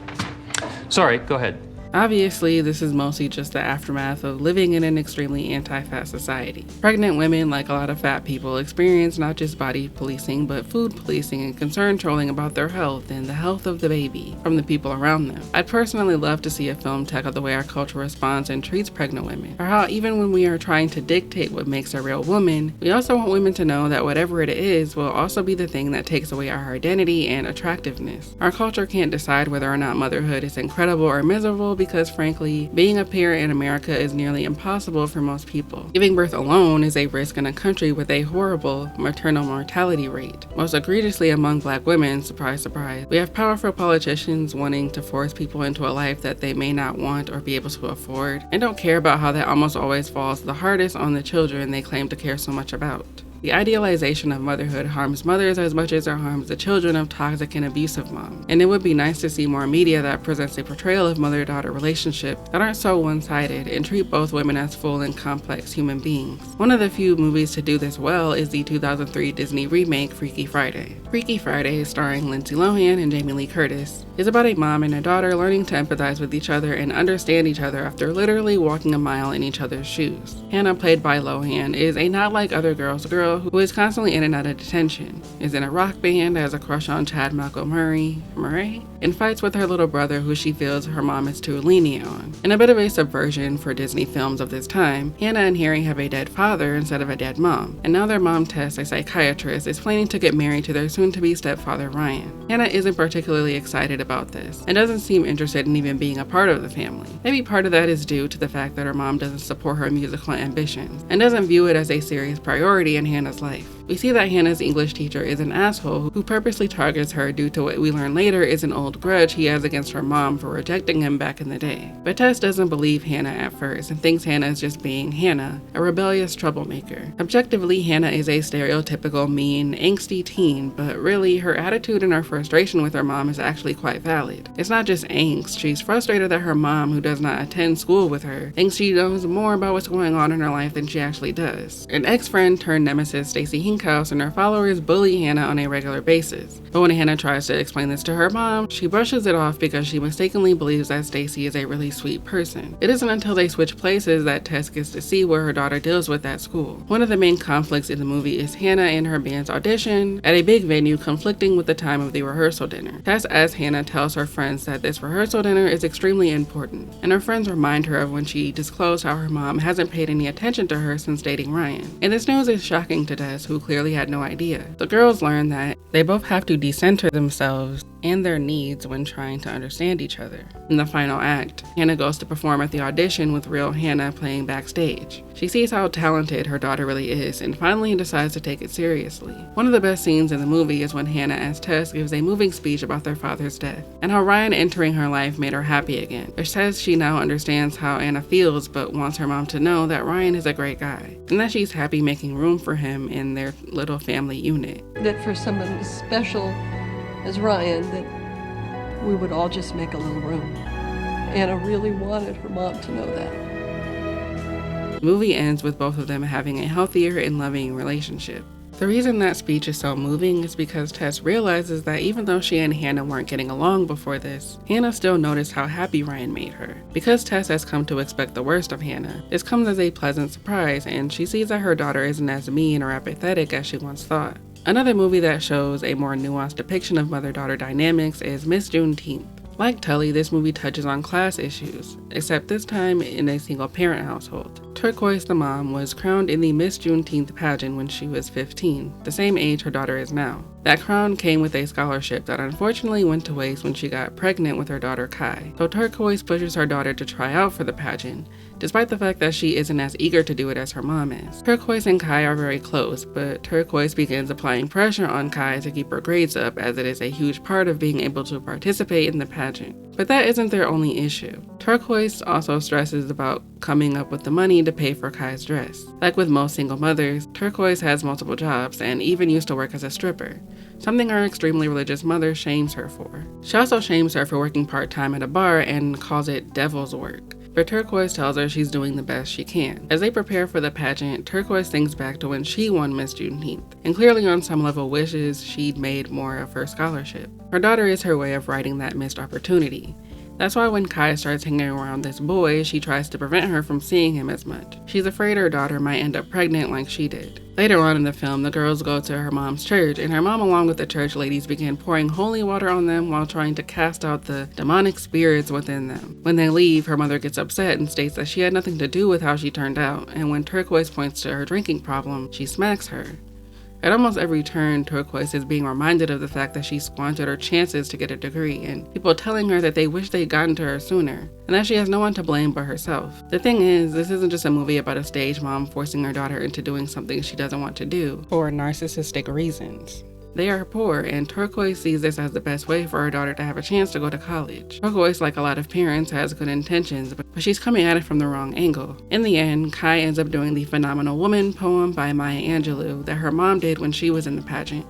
Sorry, go ahead. Obviously, this is mostly just the aftermath of living in an extremely anti-fat society. Pregnant women, like a lot of fat people, experience not just body policing, but food policing and concern trolling about their health and the health of the baby from the people around them. I'd personally love to see a film tackle the way our culture responds and treats pregnant women, or how even when we are trying to dictate what makes a real woman, we also want women to know that whatever it is will also be the thing that takes away our identity and attractiveness. Our culture can't decide whether or not motherhood is incredible or miserable because, frankly, being a parent in America is nearly impossible for most people. Giving birth alone is a risk in a country with a horrible maternal mortality rate, most egregiously among Black women. Surprise, surprise. We have powerful politicians wanting to force people into a life that they may not want or be able to afford, and don't care about how that almost always falls the hardest on the children they claim to care so much about. The idealization of motherhood harms mothers as much as it harms the children of toxic and abusive moms. And it would be nice to see more media that presents a portrayal of mother-daughter relationships that aren't so one-sided and treat both women as full and complex human beings. One of the few movies to do this well is the 2003 Disney remake Freaky Friday. Freaky Friday, starring Lindsay Lohan and Jamie Lee Curtis, is about a mom and a daughter learning to empathize with each other and understand each other after literally walking a mile in each other's shoes. Hannah, played by Lohan, is a not like other girls girl who is constantly in and out of detention, is in a rock band, has a crush on Chad Michael Murray, and fights with her little brother who she feels her mom is too lenient on. In a bit of a subversion for Disney films of this time, Hannah and Harry have a dead father instead of a dead mom, and now their mom Tess, a psychiatrist, is planning to get married to their soon-to-be stepfather Ryan. Hannah isn't particularly excited about this, and doesn't seem interested in even being a part of the family. Maybe part of that is due to the fact that her mom doesn't support her musical ambitions, and doesn't view it as a serious priority in Hannah's life. We see that Hannah's English teacher is an asshole who purposely targets her due to what we learn later is an old grudge he has against her mom for rejecting him back in the day. But Tess doesn't believe Hannah at first and thinks Hannah is just being Hannah, a rebellious troublemaker. Objectively, Hannah is a stereotypical mean, angsty teen, but really, her attitude and her frustration with her mom is actually quite valid. It's not just angst, she's frustrated that her mom, who does not attend school with her, thinks she knows more about what's going on in her life than she actually does. An ex-friend turned nemesis, Stacey Hinkhouse, and her followers bully Hannah on a regular basis. But when Hannah tries to explain this to her mom, she brushes it off because she mistakenly believes that Stacey is a really sweet person. It isn't until they switch places that Tess gets to see where her daughter deals with at school. One of the main conflicts in the movie is Hannah and her band's audition at a big venue conflicting with the time of the rehearsal dinner. Tess, as Hannah, tells her friends that this rehearsal dinner is extremely important, and her friends remind her of when she disclosed how her mom hasn't paid any attention to her since dating Ryan. And this news is shocking to Tess, who clearly had no idea. The girls learn that they both have to decenter themselves and their needs when trying to understand each other. In the final act, Hannah goes to perform at the audition with real Hannah playing backstage. She sees how talented her daughter really is and finally decides to take it seriously. One of the best scenes in the movie is when Hannah as Tess gives a moving speech about their father's death and how Ryan entering her life made her happy again. She says she now understands how Anna feels but wants her mom to know that Ryan is a great guy and that she's happy making room for him in their little family unit. That for someone as special as Ryan, that we would all just make a little room. Anna really wanted her mom to know that. The movie ends with both of them having a healthier and loving relationship. The reason that speech is so moving is because Tess realizes that even though she and Hannah weren't getting along before this, Hannah still noticed how happy Ryan made her. Because Tess has come to expect the worst of Hannah, this comes as a pleasant surprise, and she sees that her daughter isn't as mean or apathetic as she once thought. Another movie that shows a more nuanced depiction of mother-daughter dynamics is Miss Juneteenth. Like Tully, this movie touches on class issues, except this time in a single-parent household. Turquoise, the mom, was crowned in the Miss Juneteenth pageant when she was 15, the same age her daughter is now. That crown came with a scholarship that unfortunately went to waste when she got pregnant with her daughter Kai. So Turquoise pushes her daughter to try out for the pageant, despite the fact that she isn't as eager to do it as her mom is. Turquoise and Kai are very close, but Turquoise begins applying pressure on Kai to keep her grades up, as it is a huge part of being able to participate in the pageant. But that isn't their only issue. Turquoise also stresses about coming up with the money to pay for Kai's dress. Like with most single mothers, Turquoise has multiple jobs and even used to work as a stripper, something her extremely religious mother shames her for. She also shames her for working part-time at a bar and calls it devil's work. But Turquoise tells her she's doing the best she can. As they prepare for the pageant, Turquoise thinks back to when she won Miss Juneteenth, and clearly on some level wishes she'd made more of her scholarship. Her daughter is her way of righting that missed opportunity. That's why when Kai starts hanging around this boy, she tries to prevent her from seeing him as much. She's afraid her daughter might end up pregnant like she did. Later on in the film, the girls go to her mom's church, and her mom along with the church ladies begin pouring holy water on them while trying to cast out the demonic spirits within them. When they leave, her mother gets upset and states that she had nothing to do with how she turned out, and when Turquoise points to her drinking problem, she smacks her. At almost every turn, Turquoise is being reminded of the fact that she squandered her chances to get a degree, and people telling her that they wish they'd gotten to her sooner, and that she has no one to blame but herself. The thing is, this isn't just a movie about a stage mom forcing her daughter into doing something she doesn't want to do for narcissistic reasons. They are poor, and Turquoise sees this as the best way for her daughter to have a chance to go to college. Turquoise, like a lot of parents, has good intentions, but she's coming at it from the wrong angle. In the end, Kai ends up doing the Phenomenal Woman poem by Maya Angelou that her mom did when she was in the pageant,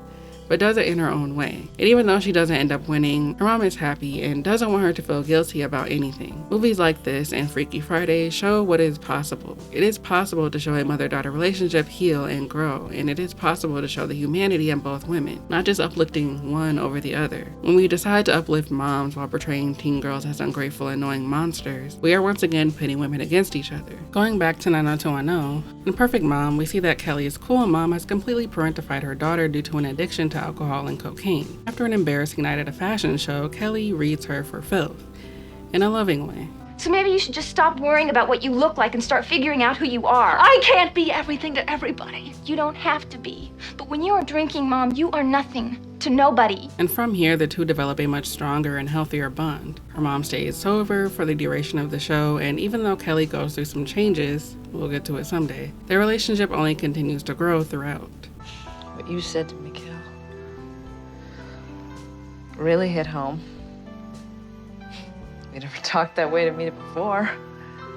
but does it in her own way. And even though she doesn't end up winning, her mom is happy and doesn't want her to feel guilty about anything. Movies like this and Freaky Friday show what is possible. It is possible to show a mother-daughter relationship heal and grow, and it is possible to show the humanity in both women, not just uplifting one over the other. When we decide to uplift moms while portraying teen girls as ungrateful, annoying monsters, we are once again pitting women against each other. Going back to 90210, in Perfect Mom, we see that Kelly's cool mom has completely parentified her daughter due to an addiction to alcohol and cocaine. After an embarrassing night at a fashion show, Kelly reads her for filth, in a loving way. So maybe you should just stop worrying about what you look like and start figuring out who you are. I can't be everything to everybody. You don't have to be. But when you're a drinking mom, you are nothing to nobody. And from here, the two develop a much stronger and healthier bond. Her mom stays sober for the duration of the show, and even though Kelly goes through some changes, we'll get to it someday, their relationship only continues to grow throughout. What you said to me, Kel, really hit home. You never talked that way to me before.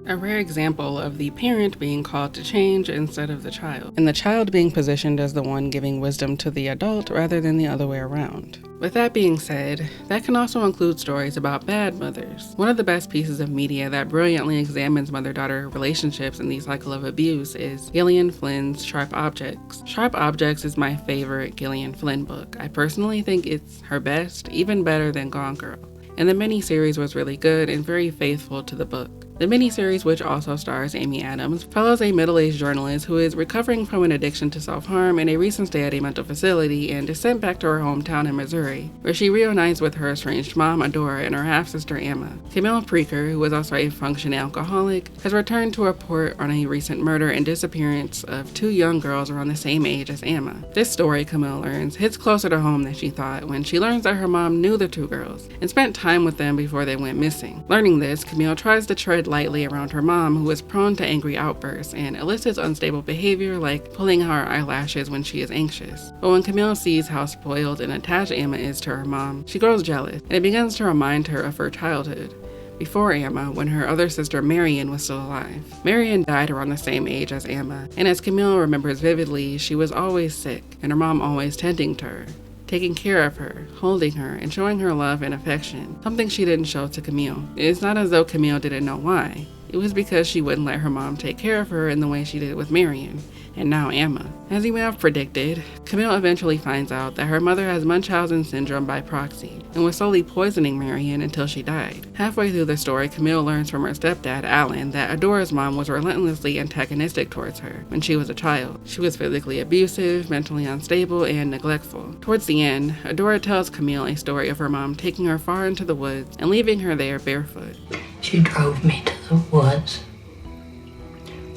A rare example of the parent being called to change instead of the child, and the child being positioned as the one giving wisdom to the adult rather than the other way around. With that being said, that can also include stories about bad mothers. One of the best pieces of media that brilliantly examines mother-daughter relationships and the cycle of abuse is Gillian Flynn's Sharp Objects. Sharp Objects is my favorite Gillian Flynn book. I personally think it's her best, even better than Gone Girl. And the miniseries was really good and very faithful to the book. The miniseries, which also stars Amy Adams, follows a middle-aged journalist who is recovering from an addiction to self-harm and a recent stay at a mental facility and is sent back to her hometown in Missouri, where she reunites with her estranged mom, Adora, and her half-sister, Emma. Camille Preaker, who is also a functioning alcoholic, has returned to report on a recent murder and disappearance of two young girls around the same age as Emma. This story, Camille learns, hits closer to home than she thought when she learns that her mom knew the two girls and spent time with them before they went missing. Learning this, Camille tries to tread lightly around her mom, who is prone to angry outbursts and elicits unstable behavior like pulling her eyelashes when she is anxious. But when Camille sees how spoiled and attached Emma is to her mom, she grows jealous, and it begins to remind her of her childhood, before Emma, when her other sister Marion was still alive. Marion died around the same age as Emma, and as Camille remembers vividly, she was always sick, and her mom always tending to her, taking care of her, holding her, and showing her love and affection, something she didn't show to Camille. It's not as though Camille didn't know why. It was because she wouldn't let her mom take care of her in the way she did with Marion, and now Emma. As you may have predicted, Camille eventually finds out that her mother has Munchausen syndrome by proxy, and was slowly poisoning Marion until she died. Halfway through the story, Camille learns from her stepdad, Alan, that Adora's mom was relentlessly antagonistic towards her when she was a child. She was physically abusive, mentally unstable, and neglectful. Towards the end, Adora tells Camille a story of her mom taking her far into the woods and leaving her there barefoot. She drove me to the woods,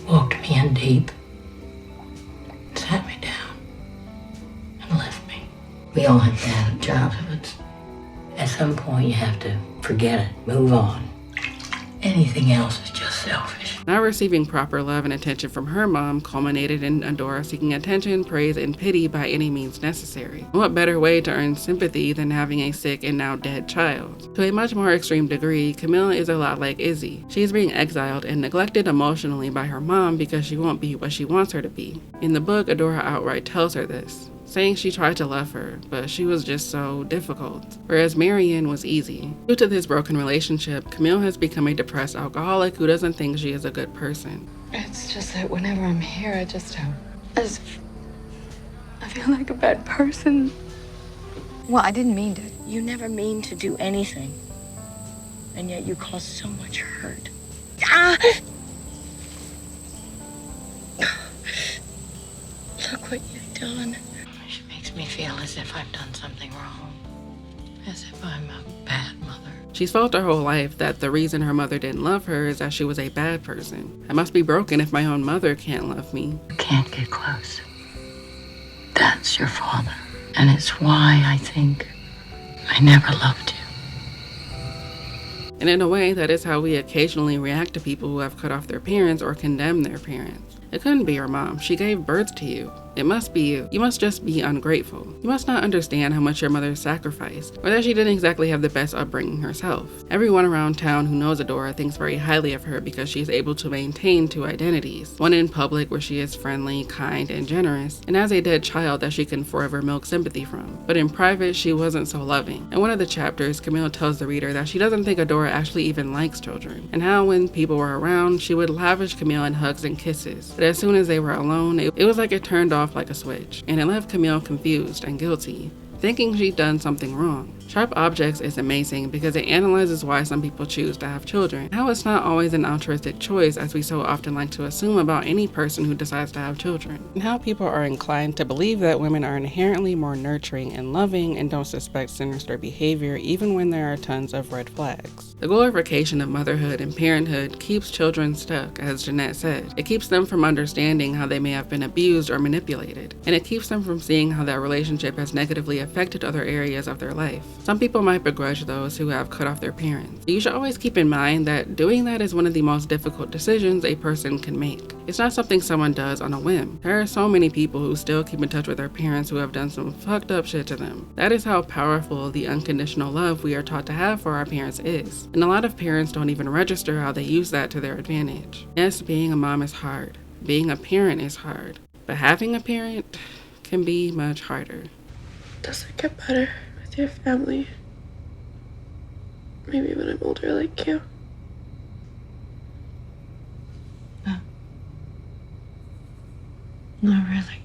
walked me in deep, sat me down, and left me. We all have to have childhoods. At some point, you have to forget it, move on. Anything else is just selfish. Not receiving proper love and attention from her mom culminated in Adora seeking attention, praise, and pity by any means necessary. What better way to earn sympathy than having a sick and now dead child? To a much more extreme degree, Camille is a lot like Izzy. She is being exiled and neglected emotionally by her mom because she won't be what she wants her to be. In the book, Adora outright tells her this, saying she tried to love her, but she was just so difficult, whereas Marion was easy. Due to this broken relationship, Camille has become a depressed alcoholic who doesn't think she is a good person. It's just that whenever I'm here, I feel like a bad person. Well, I didn't mean to. You never mean to do anything. and yet you cause so much hurt. Ah! Look what you've done. She makes me feel as if I've done something wrong. As if I'm a bad mother. She's felt her whole life that the reason her mother didn't love her is that she was a bad person. I must be broken if my own mother can't love me. You can't get close. That's your father. And it's why I think I never loved you. And in a way, that is how we occasionally react to people who have cut off their parents or condemn their parents. It couldn't be your mom. She gave birth to you. It must be you. You must just be ungrateful. You must not understand how much your mother sacrificed, or that she didn't exactly have the best upbringing herself. Everyone around town who knows Adora thinks very highly of her because she is able to maintain two identities. One in public where she is friendly, kind, and generous, and as a dead child that she can forever milk sympathy from. But in private, she wasn't so loving. In one of the chapters, Camille tells the reader that she doesn't think Adora actually even likes children, and how when people were around, she would lavish Camille in hugs and kisses. But as soon as they were alone, it was like it turned off like a switch, and it left Camille confused and guilty, thinking she'd done something wrong. Sharp Objects is amazing because it analyzes why some people choose to have children, how it's not always an altruistic choice as we so often like to assume about any person who decides to have children, and how people are inclined to believe that women are inherently more nurturing and loving and don't suspect sinister behavior even when there are tons of red flags. The glorification of motherhood and parenthood keeps children stuck, as Jeanette said. It keeps them from understanding how they may have been abused or manipulated, and it keeps them from seeing how that relationship has negatively affected other areas of their life. Some people might begrudge those who have cut off their parents. You should always keep in mind that doing that is one of the most difficult decisions a person can make. It's not something someone does on a whim. There are so many people who still keep in touch with their parents who have done some fucked up shit to them. That is how powerful the unconditional love we are taught to have for our parents is. And a lot of parents don't even register how they use that to their advantage. Yes, being a mom is hard. Being a parent is hard. But having a parent can be much harder. Does it get better with your family? Maybe when I'm older like you. No. Not really.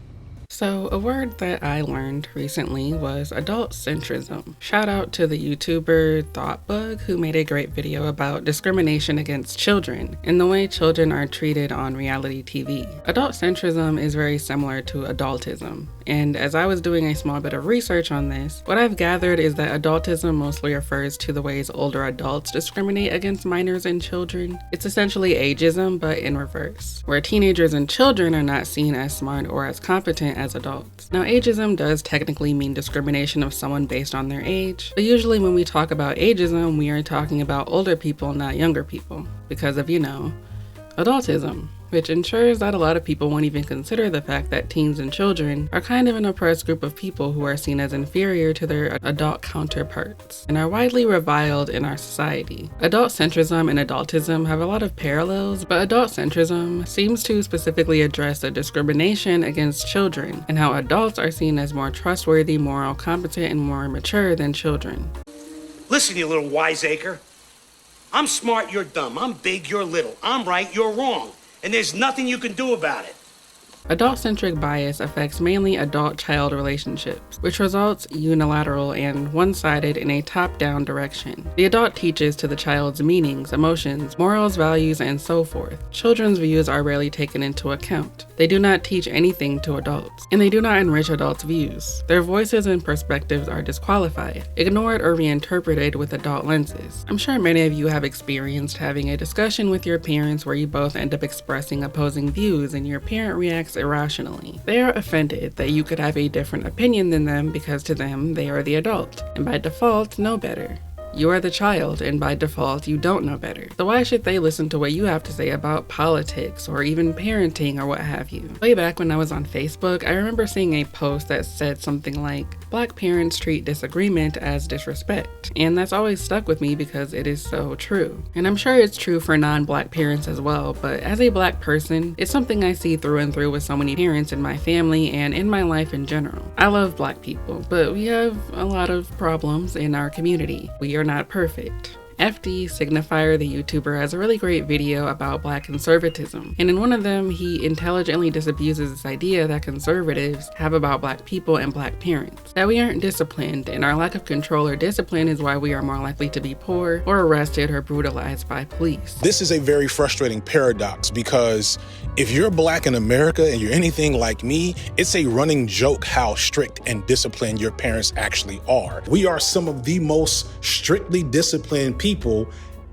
So, a word that I learned recently was adultcentrism. Shout out to the YouTuber ThoughtBug who made a great video about discrimination against children and the way children are treated on reality TV. Adultcentrism is very similar to adultism, and as I was doing a small bit of research on this, what I've gathered is that adultism mostly refers to the ways older adults discriminate against minors and children. It's essentially ageism, but in reverse, where teenagers and children are not seen as smart or as competent as adults. Now, ageism does technically mean discrimination of someone based on their age, but usually when we talk about ageism, we are talking about older people, not younger people, because of, adultism, which ensures that a lot of people won't even consider the fact that teens and children are kind of an oppressed group of people who are seen as inferior to their adult counterparts and are widely reviled in our society. Adultcentrism and adultism have a lot of parallels, but adultcentrism seems to specifically address the discrimination against children and how adults are seen as more trustworthy, moral, competent, and more mature than children. Listen, you little wiseacre. I'm smart, you're dumb. I'm big, you're little. I'm right, you're wrong. And there's nothing you can do about it. Adult-centric bias affects mainly adult-child relationships, which results unilateral and one-sided in a top-down direction. The adult teaches to the child's meanings, emotions, morals, values, and so forth. Children's views are rarely taken into account. They do not teach anything to adults, and they do not enrich adults' views. Their voices and perspectives are disqualified, ignored, or reinterpreted with adult lenses. I'm sure many of you have experienced having a discussion with your parents where you both end up expressing opposing views and your parent reacts irrationally. They are offended that you could have a different opinion than them because to them, they are the adult, and by default, know better. You are the child, and by default, you don't know better. So why should they listen to what you have to say about politics or even parenting or what have you? Way back when I was on Facebook, I remember seeing a post that said something like, "Black parents treat disagreement as disrespect." And that's always stuck with me because it is so true. And I'm sure it's true for non-Black parents as well, but as a Black person, it's something I see through and through with so many parents in my family and in my life in general. I love Black people, but we have a lot of problems in our community. We are not perfect. FD Signifier, the YouTuber, has a really great video about Black conservatism, and in one of them, he intelligently disabuses this idea that conservatives have about Black people and Black parents, that we aren't disciplined, and our lack of control or discipline is why we are more likely to be poor or arrested or brutalized by police. This is a very frustrating paradox because if you're Black in America and you're anything like me, it's a running joke how strict and disciplined your parents actually are. We are some of the most strictly disciplined people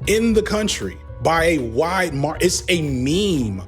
in the country by a wide margin. It's a meme.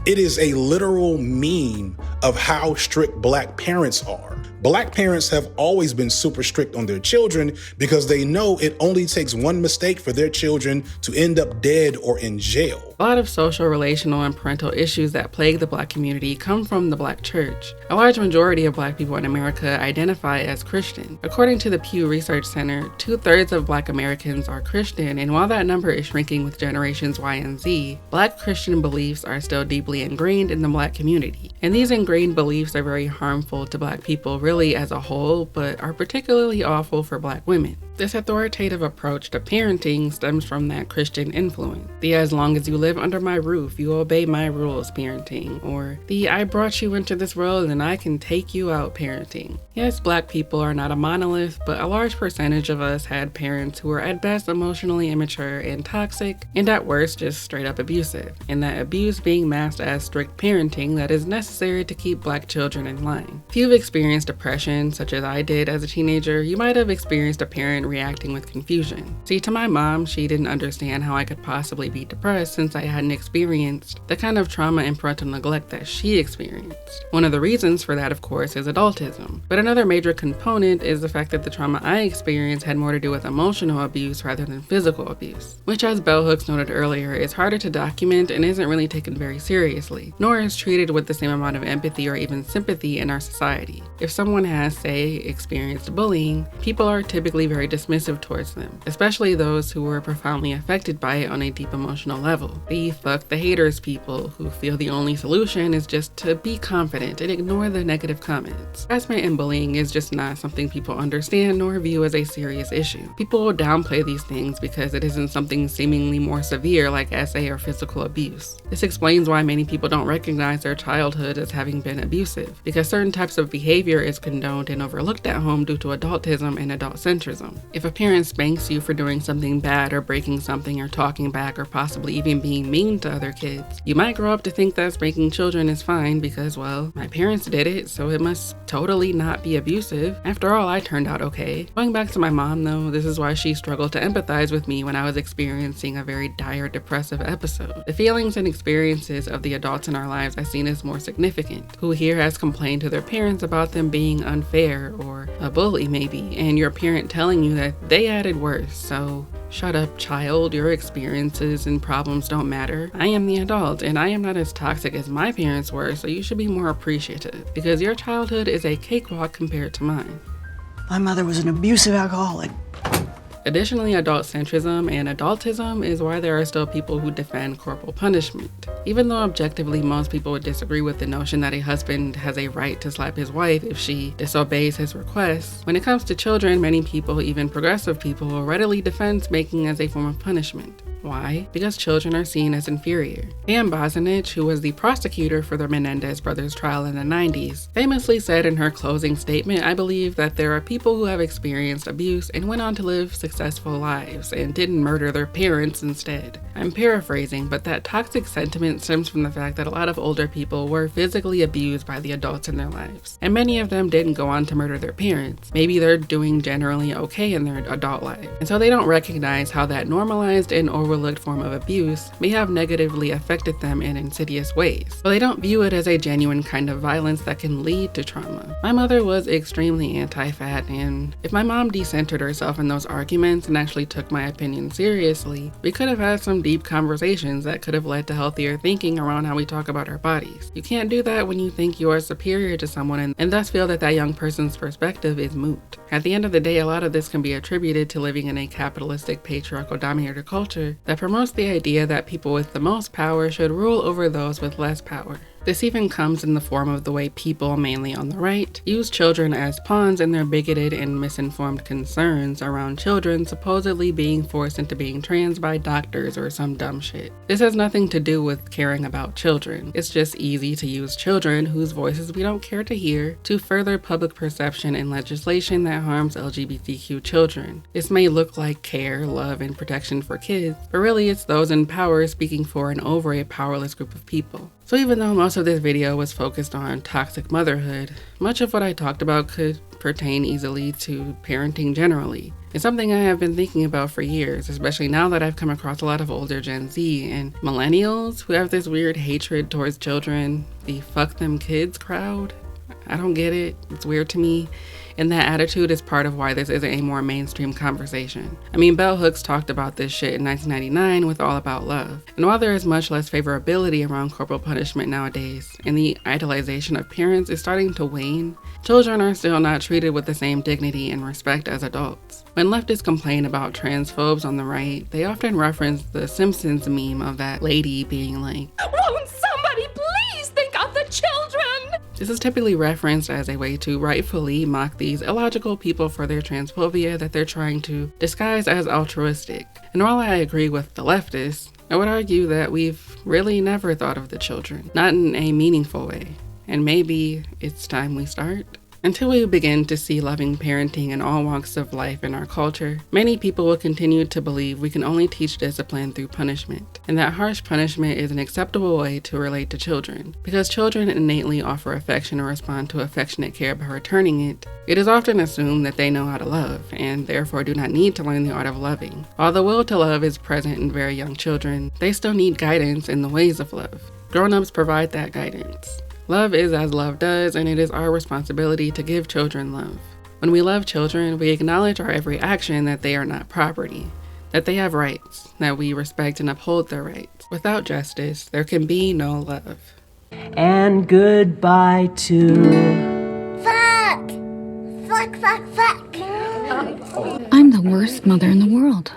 It is a literal meme of how strict Black parents are. Black parents have always been super strict on their children because they know it only takes one mistake for their children to end up dead or in jail. A lot of social, relational, and parental issues that plague the Black community come from the Black church. A large majority of Black people in America identify as Christian. According to the Pew Research Center, 2/3 of Black Americans are Christian, and while that number is shrinking with generations Y and Z, Black Christian beliefs are still deeply ingrained in the Black community. And these ingrained beliefs are very harmful to Black people really as a whole, but are particularly awful for Black women. This authoritative approach to parenting stems from that Christian influence. The "as long as you live under my roof, you obey my rules" parenting, or the "I brought you into this world and I can take you out" parenting. Yes, Black people are not a monolith, but a large percentage of us had parents who were at best emotionally immature and toxic, and at worst just straight up abusive, and that abuse being masked as strict parenting that is necessary to keep Black children in line. If you've experienced depression, such as I did as a teenager, you might have experienced a parent reacting with confusion. See, to my mom, she didn't understand how I could possibly be depressed since I hadn't experienced the kind of trauma and parental neglect that she experienced. One of the reasons for that, of course, is adultism. But another major component is the fact that the trauma I experienced had more to do with emotional abuse rather than physical abuse, which, as Bell Hooks noted earlier, is harder to document and isn't really taken very seriously, nor is treated with the same amount of empathy or even sympathy in our society. If someone has, say, experienced bullying, people are typically very dismissive towards them, especially those who were profoundly affected by it on a deep emotional level. The fuck the haters people who feel the only solution is just to be confident and ignore the negative comments. Harassment and bullying is just not something people understand nor view as a serious issue. People will downplay these things because it isn't something seemingly more severe like SA or physical abuse. This explains why many people don't recognize their childhood as having been abusive, because certain types of behavior is condoned and overlooked at home due to adultism and adultcentrism. If a parent spanks you for doing something bad or breaking something or talking back or possibly even being mean to other kids, you might grow up to think that spanking children is fine because, well, my parents did it, so it must totally not be abusive. After all, I turned out okay. Going back to my mom though, this is why she struggled to empathize with me when I was experiencing a very dire depressive episode. The feelings and experiences of the adults in our lives I seen as more significant. Who here has complained to their parents about them being unfair or a bully maybe, and your parent telling you that they had it worse, so shut up, child, your experiences and problems don't matter. I am the adult, and I am not as toxic as my parents were, so you should be more appreciative, because your childhood is a cakewalk compared to mine. My mother was an abusive alcoholic. Additionally, adultcentrism and adultism is why there are still people who defend corporal punishment. Even though objectively most people would disagree with the notion that a husband has a right to slap his wife if she disobeys his requests, when it comes to children, many people, even progressive people, will readily defend spanking as a form of punishment. Why? Because children are seen as inferior. Pam Bozanich, who was the prosecutor for the Menendez brothers trial in the 90s, famously said in her closing statement, "I believe that there are people who have experienced abuse and went on to live successful lives and didn't murder their parents instead." I'm paraphrasing, but that toxic sentiment stems from the fact that a lot of older people were physically abused by the adults in their lives, and many of them didn't go on to murder their parents. Maybe they're doing generally okay in their adult life, and so they don't recognize how that normalized and overlooked form of abuse may have negatively affected them in insidious ways. But they don't view it as a genuine kind of violence that can lead to trauma. My mother was extremely anti-fat, and if my mom decentered herself in those arguments and actually took my opinion seriously, we could have had some deep conversations that could have led to healthier thinking around how we talk about our bodies. You can't do that when you think you are superior to someone and thus feel that that young person's perspective is moot. At the end of the day, a lot of this can be attributed to living in a capitalistic, patriarchal dominator culture that promotes the idea that people with the most power should rule over those with less power. This even comes in the form of the way people, mainly on the right, use children as pawns in their bigoted and misinformed concerns around children supposedly being forced into being trans by doctors or some dumb shit. This has nothing to do with caring about children. It's just easy to use children whose voices we don't care to hear to further public perception and legislation that harms LGBTQ children. This may look like care, love, and protection for kids, but really it's those in power speaking for and over a powerless group of people. So even though most of this video was focused on toxic motherhood, much of what I talked about could pertain easily to parenting generally. It's something I have been thinking about for years, especially now that I've come across a lot of older Gen Z and millennials who have this weird hatred towards children, the fuck them kids crowd. I don't get it. It's weird to me. And that attitude is part of why this isn't a more mainstream conversation. I mean, Bell Hooks talked about this shit in 1999 with All About Love. And while there is much less favorability around corporal punishment nowadays, and the idolization of parents is starting to wane, children are still not treated with the same dignity and respect as adults. When leftists complain about transphobes on the right, they often reference the Simpsons meme of that lady being like, "Won't somebody please think of the children?" This is typically referenced as a way to rightfully mock these illogical people for their transphobia that they're trying to disguise as altruistic. And while I agree with the leftists, I would argue that we've really never thought of the children, not in a meaningful way. And maybe it's time we start. Until we begin to see loving parenting in all walks of life in our culture, many people will continue to believe we can only teach discipline through punishment, and that harsh punishment is an acceptable way to relate to children. Because children innately offer affection or respond to affectionate care by returning it, it is often assumed that they know how to love, and therefore do not need to learn the art of loving. While the will to love is present in very young children, they still need guidance in the ways of love. Grown-ups provide that guidance. Love is as love does, and it is our responsibility to give children love. When we love children, we acknowledge our every action that they are not property, that they have rights, that we respect and uphold their rights. Without justice, there can be no love. And goodbye to... Fuck! Fuck, fuck, fuck! I'm the worst mother in the world.